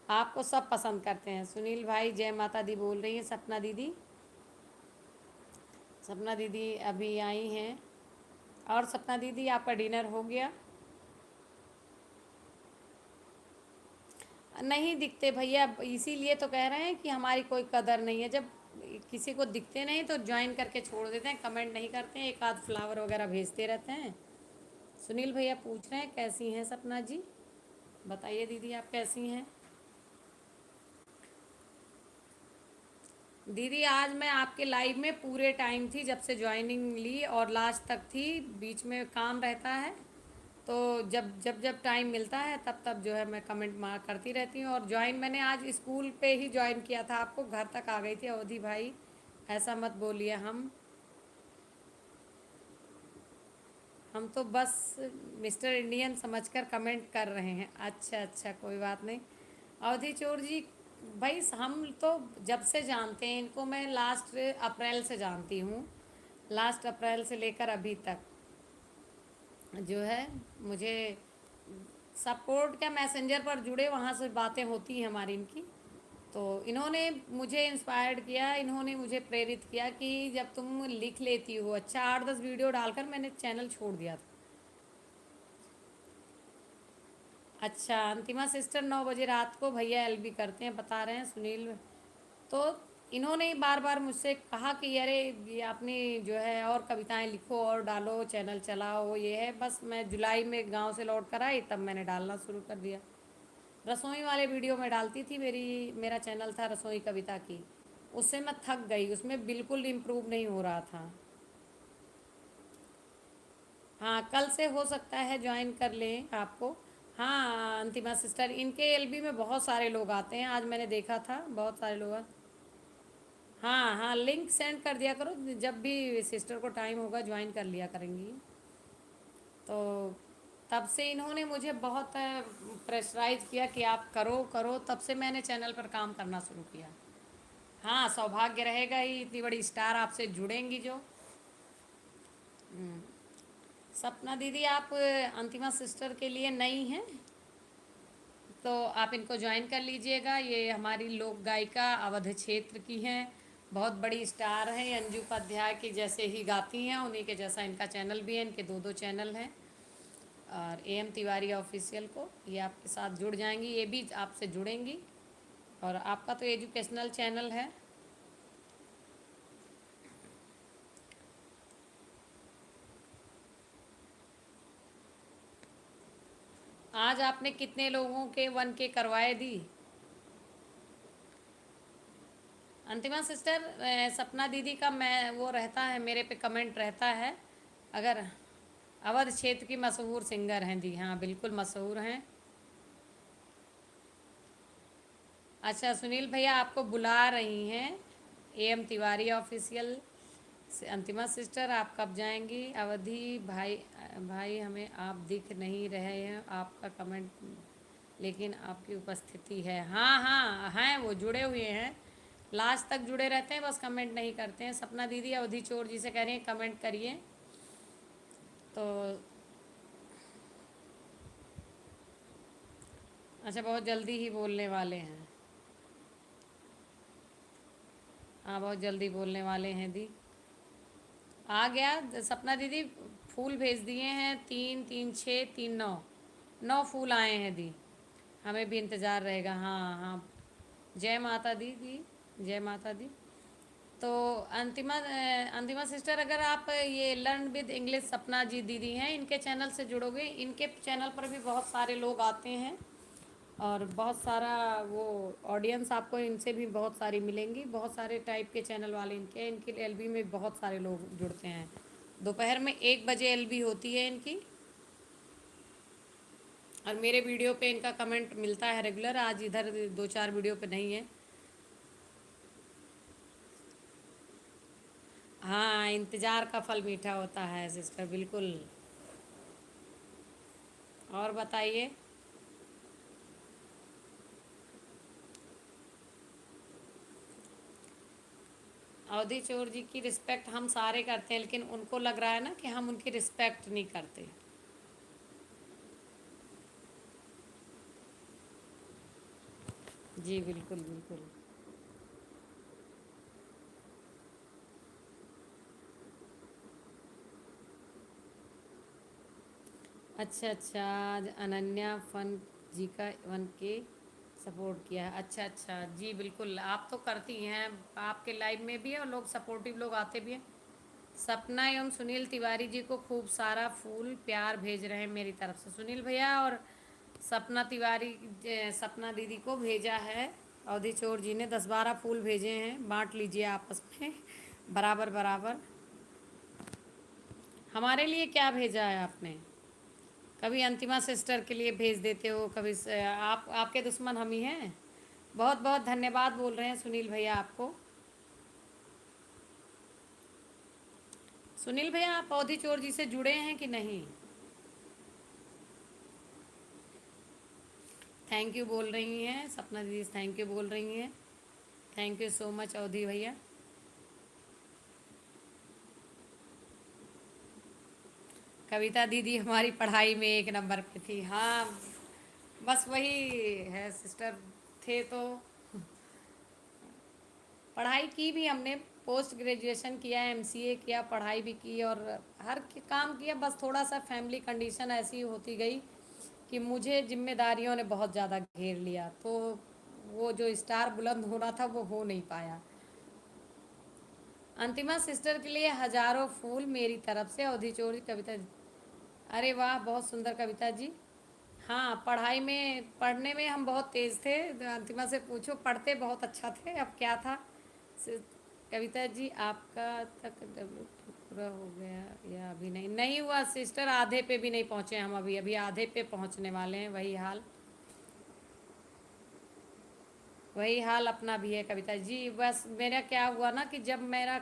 आपको सब पसंद करते हैं। सुनील भाई जय माता दी बोल रही हैं, सपना दीदी, सपना दीदी अभी आई हैं। और सपना दीदी आपका डिनर हो गया? नहीं दिखते भैया, इसीलिए तो कह रहे हैं कि हमारी कोई कदर नहीं है। जब किसी को दिखते नहीं तो ज्वाइन करके छोड़ देते हैं, कमेंट नहीं करते हैं, एक आध फ्लावर वगैरह भेजते रहते हैं। सुनील भैया पूछ रहे हैं कैसी हैं सपना जी, बताइए दीदी आप कैसी हैं? दीदी आज मैं आपके लाइव में पूरे टाइम थी, जब से ज्वाइनिंग ली और लास्ट तक थी, बीच में काम रहता है तो जब टाइम मिलता है तब तब जो है मैं कमेंट मार करती रहती हूँ। और ज्वाइन मैंने आज स्कूल पे ही ज्वाइन किया था, आपको घर तक आ गई थी अवधि भाई, ऐसा मत बोलिए। हम तो बस मिस्टर इंडियन समझकर कमेंट कर रहे हैं। अच्छा अच्छा, कोई बात नहीं। अवधि चोर जी, भाई हम तो जब से जानते हैं इनको, मैं लास्ट अप्रैल से जानती हूँ, लास्ट अप्रैल से लेकर अभी तक जो है मुझे सपोर्ट क्या, मैसेंजर पर जुड़े, वहाँ से बातें होती हैं हमारी इनकी। तो इन्होंने मुझे इंस्पायर्ड किया, इन्होंने मुझे प्रेरित किया कि जब तुम लिख लेती हो, अच्छा 8-10 वीडियो डालकर मैंने चैनल छोड़ दिया था। अच्छा, अंतिमा सिस्टर 9 बजे रात को भैया एलबी करते हैं, बता रहे हैं सुनील। तो इन्होंने ही बार बार मुझसे कहा कि अरे ये आपने जो है और कविताएं लिखो और डालो, चैनल चलाओ, ये है। बस मैं जुलाई में गांव से लौट कर आई, तब मैंने डालना शुरू कर दिया। रसोई वाले वीडियो में डालती थी, मेरा चैनल था रसोई कविता की, उससे मैं थक गई, उसमें बिल्कुल इम्प्रूव नहीं हो रहा था। हाँ, कल से हो सकता है ज्वाइन कर लें आपको। हाँ अंतिमा सिस्टर, इनके एलबी में बहुत सारे लोग आते हैं, आज मैंने देखा था बहुत सारे लोग हाँ हाँ, लिंक सेंड कर दिया करो, जब भी सिस्टर को टाइम होगा ज्वाइन कर लिया करेंगी। तो तब से इन्होंने मुझे बहुत प्रेशराइज किया कि आप करो करो, तब से मैंने चैनल पर काम करना शुरू किया। हाँ, सौभाग्य रहेगा ही, इतनी बड़ी स्टार आपसे जुड़ेंगी जो। सपना दीदी आप अंतिमा सिस्टर के लिए नई हैं, तो आप इनको ज्वाइन कर लीजिएगा। ये हमारी लोक गायिका अवध क्षेत्र की हैं, बहुत बड़ी स्टार हैं, अंजू उपाध्याय की जैसे ही गाती हैं उन्हीं के जैसा इनका चैनल भी है, इनके दो दो चैनल हैं। और एम तिवारी ऑफिशियल को ये आपके साथ जुड़ जाएंगी, ये भी आपसे जुड़ेंगी। और आपका तो एजुकेशनल चैनल है, आज आपने कितने लोगों के 1K करवाए दी? अंतिमा सिस्टर, सपना दीदी का मैं वो रहता है, मेरे पे कमेंट रहता है। अगर अवध क्षेत्र की मशहूर सिंगर हैं दी, हाँ बिल्कुल मशहूर हैं। अच्छा सुनील भैया आपको बुला रही हैं, AM तिवारी ऑफिशियल से। अंतिमा सिस्टर आप कब जाएंगी अवधि? भाई भाई हमें आप दिख नहीं रहे हैं, आपका कमेंट लेकिन आपकी उपस्थिति है। हाँ हाँ हैं, वो जुड़े हुए हैं, लास्ट तक जुड़े रहते हैं, बस कमेंट नहीं करते हैं। सपना दीदी अवधि चोर जी से कह रही हैं कमेंट करिए। तो अच्छा, बहुत जल्दी ही बोलने वाले हैं। हाँ बहुत जल्दी बोलने वाले हैं दी। आ गया सपना दीदी, फूल भेज दिए हैं, 3 3 6 3 9, 9 फूल आए हैं दी। हमें भी इंतज़ार रहेगा। हाँ हाँ, जय माता दी दी, जय माता दी। तो अंतिमा सिस्टर, अगर आप ये लर्न विद इंग्लिश सपना जी दीदी हैं, इनके चैनल से जुड़ोगे, इनके चैनल पर भी बहुत सारे लोग आते हैं और बहुत सारा वो ऑडियंस आपको इनसे भी बहुत सारी मिलेंगी। बहुत सारे टाइप के चैनल वाले इनके इनकी LB में बहुत सारे लोग जुड़ते हैं। दोपहर में 1 बजे LB होती है इनकी, और मेरे वीडियो पे इनका कमेंट मिलता है रेगुलर। आज इधर 2 4 वीडियो पे नहीं है। हाँ, इंतज़ार का फल मीठा होता है सिस्टर, बिल्कुल। और बताइए। अवधि चोर जी की रिस्पेक्ट हम सारे करते हैं, लेकिन उनको लग रहा है ना कि हम उनकी रिस्पेक्ट नहीं करते। जी बिल्कुल बिल्कुल। अच्छा अच्छा, आज अनन्या फन जी का 1K सपोर्ट किया है। अच्छा अच्छा जी बिल्कुल, आप तो करती हैं, आपके लाइव में भी है और लोग सपोर्टिव लोग आते भी हैं। सपना एवं सुनील तिवारी जी को खूब सारा फूल प्यार भेज रहे हैं मेरी तरफ से। सुनील भैया और सपना तिवारी, सपना दीदी को भेजा है अवधि चोर जी ने 10 12 फूल भेजे हैं, बांट लीजिए आपस में बराबर बराबर। हमारे लिए क्या भेजा है आपने? कभी अंतिमा सिस्टर के लिए भेज देते हो, कभी आप, आपके दुश्मन हम ही हैं। बहुत बहुत धन्यवाद बोल रहे हैं सुनील भैया आपको। सुनील भैया आप अवधि चोर जी से जुड़े हैं कि नहीं? थैंक यू बोल रही हैं सपना दीदी, थैंक यू बोल रही हैं। थैंक यू सो मच अवधि भैया। कविता दीदी हमारी पढ़ाई में 1 नंबर पे थी। हाँ, बस वही है सिस्टर, थे तो। पढ़ाई की भी हमने, पोस्ट ग्रेजुएशन किया, MCA किया, पढ़ाई भी की और हर काम किया। बस थोड़ा सा फैमिली कंडीशन ऐसी होती गई कि मुझे जिम्मेदारियों ने बहुत ज़्यादा घेर लिया, तो वो जो स्टार बुलंद होना था वो हो नहीं पाया। अंतिमा सिस्टर के लिए हजारों फूल मेरी तरफ से, अवधि चौधरी कविता। अरे वाह, बहुत सुंदर कविता जी। हाँ, पढ़ाई में, पढ़ने में हम बहुत तेज़ थे। अंतिमा से पूछो, पढ़ते बहुत अच्छा थे। अब क्या था कविता जी, आपका तक डब्ल्यू पूरा हो गया या अभी नहीं? नहीं हुआ सिस्टर, आधे पे भी नहीं पहुँचे हम, अभी अभी आधे पे पहुँचने वाले हैं। वही हाल, वही हाल अपना भी है कविता जी। बस मेरा क्या हुआ ना कि जब मेरा,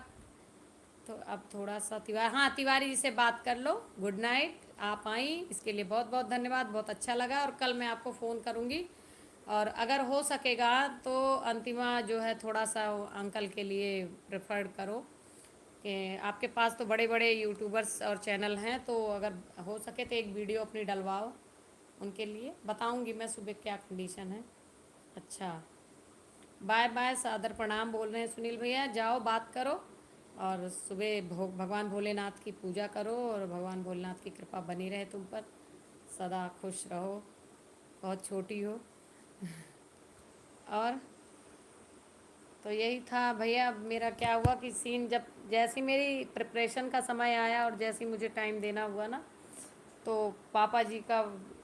तो अब थोड़ा सा तिवारी, हाँ तिवारी जी से बात कर लो। Good night. आप आई इसके लिए बहुत बहुत धन्यवाद, बहुत अच्छा लगा। और कल मैं आपको फ़ोन करूँगी, और अगर हो सकेगा तो अंतिमा जो है थोड़ा सा वो अंकल के लिए प्रेफर्ड करो कि आपके पास तो बड़े बड़े यूट्यूबर्स और चैनल हैं, तो अगर हो सके तो एक वीडियो अपनी डलवाओ उनके लिए। बताऊँगी मैं सुबह क्या कंडीशन है। अच्छा, बाय बाय, सादर प्रणाम बोल रहे हैं सुनील भैया। जाओ बात करो, और सुबह भगवान भोलेनाथ की पूजा करो, और भगवान भोलेनाथ की कृपा बनी रहे तुम पर। सदा खुश रहो, बहुत छोटी हो। और तो यही था भैया, मेरा क्या हुआ कि सीन, जब जैसी मेरी प्रिपरेशन का समय आया और जैसी मुझे टाइम देना हुआ ना, तो पापा जी का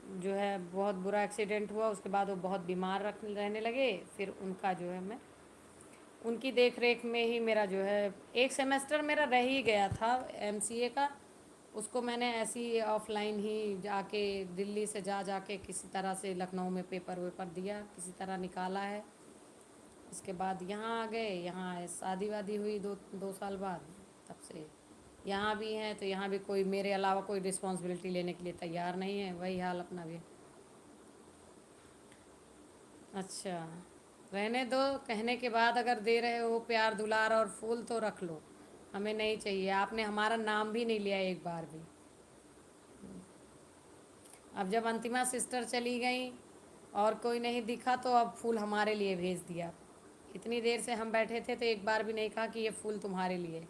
जो है बहुत बुरा एक्सीडेंट हुआ, उसके बाद वो बहुत बीमार रहने लगे। फिर उनका जो है मैं उनकी देख रेख में ही मेरा जो है एक सेमेस्टर मेरा रह ही गया था एमसीए का। उसको मैंने ऐसी ऑफलाइन ही जाके दिल्ली से जाके किसी तरह से लखनऊ में पेपर वेपर दिया, किसी तरह निकाला है। इसके बाद यहाँ आ गए, यहाँ शादी वादी हुई 2 साल बाद। तब से यहाँ भी हैं, तो यहाँ भी कोई मेरे अलावा कोई रिस्पॉन्सिबिलिटी लेने के लिए तैयार नहीं है। वही हाल अपना भी। अच्छा, रहने दो। कहने के बाद अगर दे रहे हो प्यार दुलार और फूल तो रख लो, हमें नहीं चाहिए। आपने हमारा नाम भी नहीं लिया एक बार भी। अब जब अंतिमा सिस्टर चली गई और कोई नहीं दिखा, तो अब फूल हमारे लिए भेज दिया। इतनी देर से हम बैठे थे तो एक बार भी नहीं कहा कि ये फूल तुम्हारे लिए।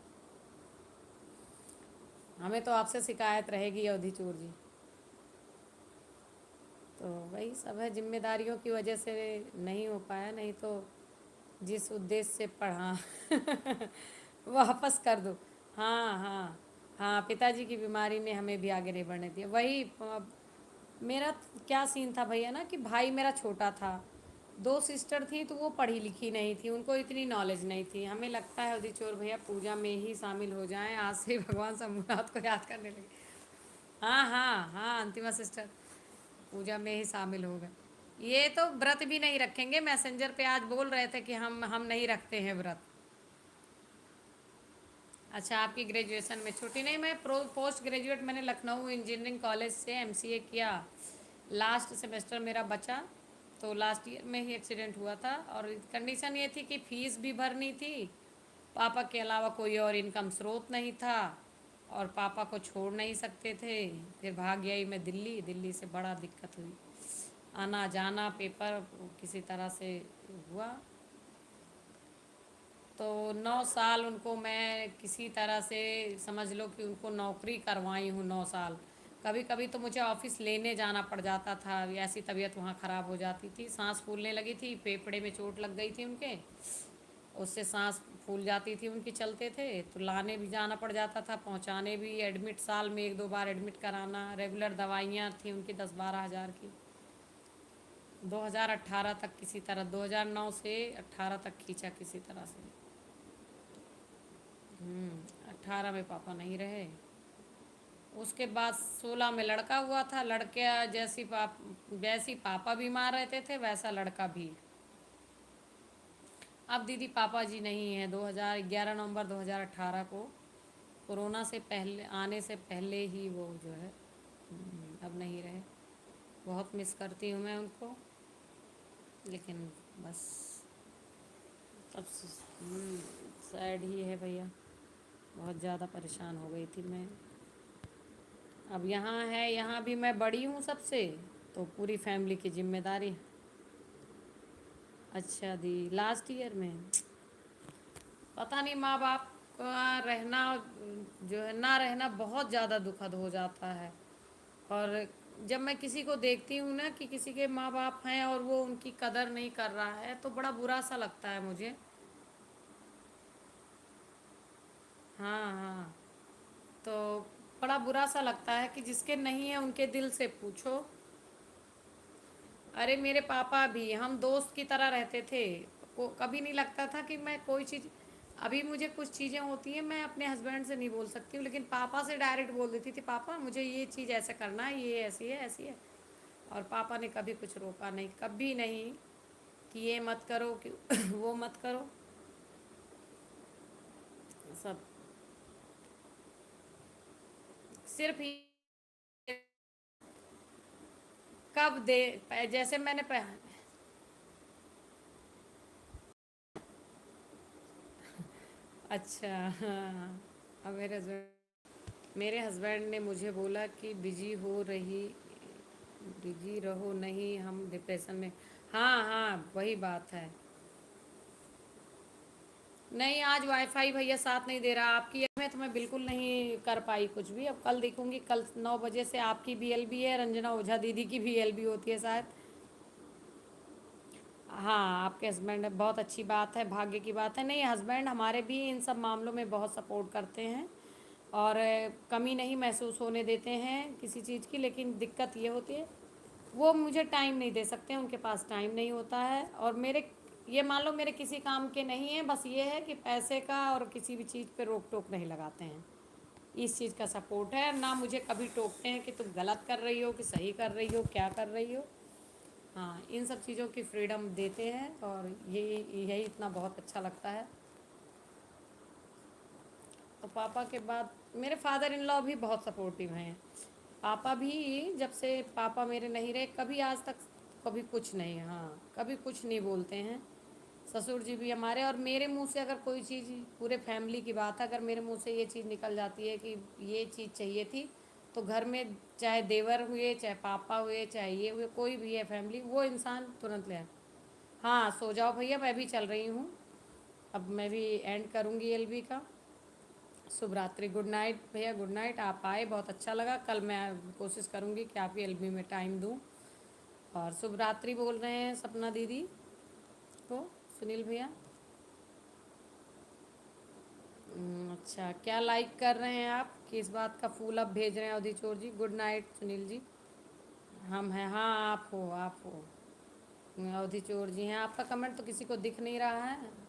हमें तो आपसे शिकायत रहेगी अवधि चूर जी। तो वही सब है, जिम्मेदारियों की वजह से नहीं हो पाया, नहीं तो जिस उद्देश्य से पढ़ा वापस कर दो। हाँ हाँ हाँ, पिताजी की बीमारी ने हमें भी आगे नहीं बढ़ने दिया। वही मेरा क्या सीन था भैया ना, कि भाई मेरा छोटा था, 2 सिस्टर थी, तो वो पढ़ी लिखी नहीं थी, उनको इतनी नॉलेज नहीं थी। हमें लगता है उदित चोर भैया पूजा में ही शामिल हो जाएं, आज से ही भगवान शंभुनाथ को याद करने लगे। हाँ हाँ हाँ, अंतिमा सिस्टर पूजा में ही शामिल हो गए। ये तो व्रत भी नहीं रखेंगे, मैसेंजर पे आज बोल रहे थे कि हम नहीं रखते हैं व्रत। अच्छा, आपकी ग्रेजुएशन में छुट्टी नहीं? मैं पोस्ट ग्रेजुएट मैंने लखनऊ इंजीनियरिंग कॉलेज से एमसीए किया। लास्ट सेमेस्टर मेरा बचा, तो लास्ट ईयर में ही एक्सीडेंट हुआ था। और कंडीशन ये थी कि फ़ीस भी भरनी थी, पापा के अलावा कोई और इनकम स्रोत नहीं था, और पापा को छोड़ नहीं सकते थे। फिर भाग गई मैं दिल्ली। दिल्ली से बड़ा दिक्कत हुई, आना जाना, पेपर किसी तरह से हुआ। तो 9 साल उनको मैं किसी तरह से समझ लो कि उनको नौकरी करवाई हूँ 9 साल। कभी कभी तो मुझे ऑफिस लेने जाना पड़ जाता था, ऐसी तबीयत वहाँ ख़राब हो जाती थी, सांस फूलने लगी थी, फेफड़े में चोट लग गई थी उनके, उससे सांस फूल जाती थी उनकी, चलते थे तो लाने भी जाना पड़ जाता था, पहुँचाने भी, एडमिट साल में 1-2 बार एडमिट कराना, रेगुलर दवाइयाँ थी उनकी 10-12 हज़ार की। 2018 तक किसी तरह, 2009 से 18 तक खींचा किसी तरह से। 18 में पापा नहीं रहे। उसके बाद 16 में लड़का हुआ था। लड़के जैसी पापा बीमार रहते थे वैसा लड़का भी। अब दीदी पापा जी नहीं है। 2011 नवंबर 2018 को, कोरोना से पहले, आने से पहले ही वो जो है अब नहीं रहे। बहुत मिस करती हूँ मैं उनको, लेकिन बस अब सैड ही है भैया। बहुत ज़्यादा परेशान हो गई थी मैं। अब यहाँ है, यहाँ भी मैं बड़ी हूँ सबसे, तो पूरी फैमिली की जिम्मेदारी। अच्छा दी, लास्ट ईयर में पता नहीं, माँ बाप का रहना जो है ना, रहना बहुत ज़्यादा दुखद हो जाता है। और जब मैं किसी को देखती हूँ ना कि किसी के माँ बाप हैं और वो उनकी कदर नहीं कर रहा है, तो बड़ा बुरा सा लगता है मुझे। हाँ हाँ, तो बड़ा बुरा सा लगता है कि जिसके नहीं है उनके दिल से पूछो। अरे मेरे पापा भी, हम दोस्त की तरह रहते थे। कभी नहीं लगता था कि मैं कोई चीज़, अभी मुझे कुछ चीज़ें होती हैं मैं अपने हस्बैंड से नहीं बोल सकती हूँ, लेकिन पापा से डायरेक्ट बोल देती थी, पापा मुझे ये चीज़ ऐसे करना है, ये ऐसी है ऐसी है। और पापा ने कभी कुछ रोका नहीं, कभी नहीं कि ये मत करो कि वो मत करो। सब सिर्फ कब दे, जैसे मैंने अच्छा हाँ। अब मेरे हस्बैंड ने मुझे बोला कि बिजी रहो नहीं, हम डिप्रेशन में। हाँ हाँ, वही बात है। नहीं, आज वाईफाई भैया साथ नहीं दे रहा। आपकी में तो मैं बिल्कुल नहीं कर पाई कुछ भी। अब कल देखूंगी, कल 9 बजे से आपकी बीएलबी है, रंजना ओझा दीदी की बीएलबी होती है शायद। हाँ, आपके हस्बैंड, बहुत अच्छी बात है, भाग्य की बात है। नहीं, हस्बैंड हमारे भी इन सब मामलों में बहुत सपोर्ट करते हैं, और कमी नहीं महसूस होने देते हैं किसी चीज़ की। लेकिन दिक्कत ये होती है वो मुझे टाइम नहीं दे सकते, उनके पास टाइम नहीं होता है। और मेरे, ये मान लो मेरे किसी काम के नहीं है, बस ये है कि पैसे का और किसी भी चीज़ पे रोक टोक नहीं लगाते हैं। इस चीज़ का सपोर्ट है, ना मुझे कभी टोकते हैं कि तुम गलत कर रही हो कि सही कर रही हो, क्या कर रही हो। हाँ, इन सब चीज़ों की फ्रीडम देते हैं, और यही इतना बहुत अच्छा लगता है। तो पापा के बाद मेरे फादर इन लॉ भी बहुत सपोर्टिव हैं। पापा भी, जब से पापा मेरे नहीं रहे, कभी आज तक कभी कुछ नहीं, हाँ कभी कुछ नहीं बोलते हैं। ससुर जी भी हमारे, और मेरे मुंह से अगर कोई चीज़, पूरे फैमिली की बात है, अगर मेरे मुंह से ये चीज़ निकल जाती है कि ये चीज़ चाहिए थी, तो घर में चाहे देवर हुए, चाहे पापा हुए, चाहे ये हुए, कोई भी है फैमिली, वो इंसान तुरंत ले आए। हाँ सो जाओ भैया, मैं भी चल रही हूँ। अब मैं भी एंड करूँगी एलबी का। शुभ रात्रि, गुड नाइट भैया, गुड नाइट। आप आए, बहुत अच्छा लगा। कल मैं कोशिश करूँगी कि आपकी एलबी में टाइम दूँ। और शुभ रात्रि बोल रहे हैं सपना दीदी को, सुनील भैया। अच्छा, क्या लाइक कर रहे हैं आप, किस बात का फूल आप भेज रहे हैं अवधि चोर जी? Good night Sunil ji. हम हैं, हाँ आप हो, आप हो। अवधि चोर जी हैं। आपका कमेंट तो किसी को दिख नहीं रहा है।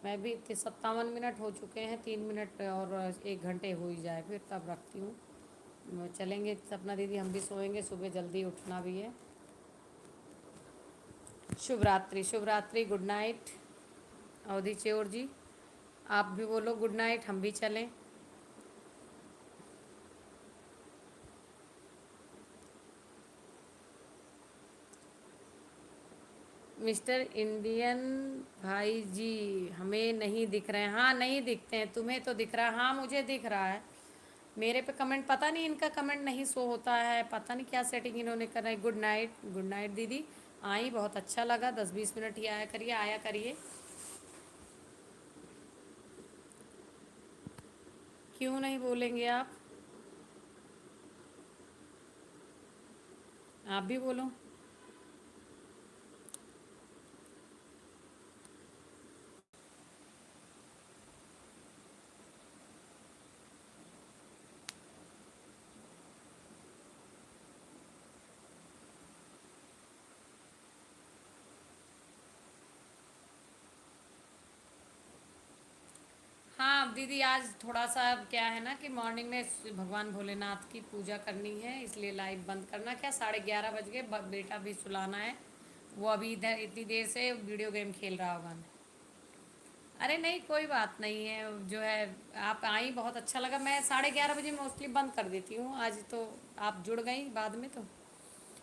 मैं भी 57 मिनट हो चुके हैं, 3 मिनट और 1 घंटे हो ही जाए फिर तब रखती हूँ। चलेंगे सपना दीदी, हम भी सोएंगे, सुबह जल्दी उठना भी है। शुभ रात्रि, शुभ रात्रि, गुड नाइट अवधि चोर जी। आप भी बोलो गुड नाइट, हम भी चलें। मिस्टर इंडियन भाई जी हमें नहीं दिख रहे हैं। हाँ नहीं दिखते हैं, तुम्हें तो दिख रहा है, हाँ मुझे दिख रहा है। मेरे पे कमेंट, पता नहीं इनका कमेंट नहीं शो होता है, पता नहीं क्या सेटिंग इन्होंने कर रहा है। गुड नाइट दीदी। आई, बहुत अच्छा लगा, 10-20 मिनट ही आया करिए, आया करिए। क्यों नहीं बोलेंगे आप? आप भी बोलो। हाँ दीदी, आज थोड़ा सा क्या है ना कि मॉर्निंग में भगवान भोलेनाथ की पूजा करनी है, इसलिए लाइव बंद करना। क्या 11:30 बज गए, बेटा भी सुलाना है। वो अभी इधर इतनी देर से वीडियो गेम खेल रहा होगा। अरे नहीं, कोई बात नहीं है, जो है आप आई, बहुत अच्छा लगा। मैं 11:30 बजे मोस्टली बंद कर देती हूँ। आज तो आप जुड़ गई बाद में, तो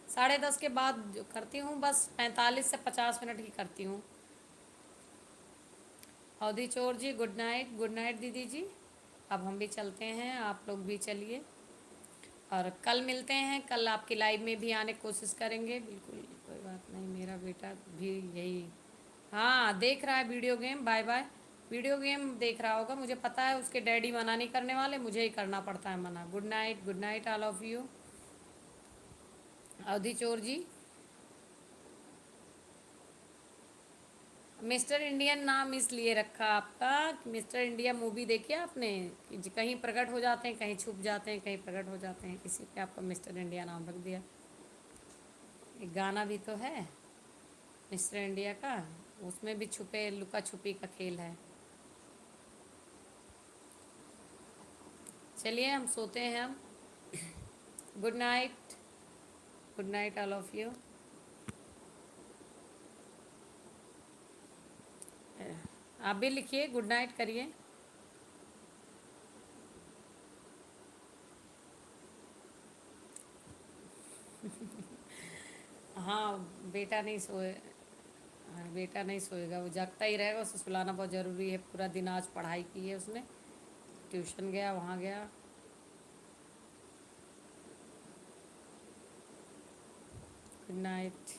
10:30 के बाद जो करती हूँ, बस 45 से 50 मिनट ही करती हूँ। अवधि चोर जी गुड नाइट दीदी जी। अब हम भी चलते हैं, आप लोग भी चलिए। और कल मिलते हैं, कल आपकी लाइव में भी आने की कोशिश करेंगे, बिल्कुल कोई बात नहीं। मेरा बेटा भी यही, हाँ देख रहा है video game, bye bye. Video game देख रहा होगा, मुझे पता है। उसके डैडी मना नहीं करने वाले, मुझे ही करना पड़ता है मना। Good night all of you. अवधि चोर जी, मिस्टर इंडियन नाम इसलिए रखा आपका कि मिस्टर इंडिया मूवी देखी है आपने, कि कहीं प्रकट हो जाते हैं, कहीं छुप जाते हैं, कहीं प्रकट हो जाते हैं, इसी पे आपका मिस्टर इंडिया नाम रख दिया। एक गाना भी तो है मिस्टर इंडिया का, उसमें भी छुपे लुका छुपी का खेल है। चलिए हम सोते हैं हम। Good night, good night all of you. आप भी लिखिए, गुड नाइट करिए। हाँ बेटा नहीं सोए, हाँ बेटा नहीं सोएगा, वो जागता ही रहेगा, उसे सुलाना बहुत ज़रूरी है। पूरा दिन आज पढ़ाई की है उसने, ट्यूशन गया, वहाँ गया। Good night.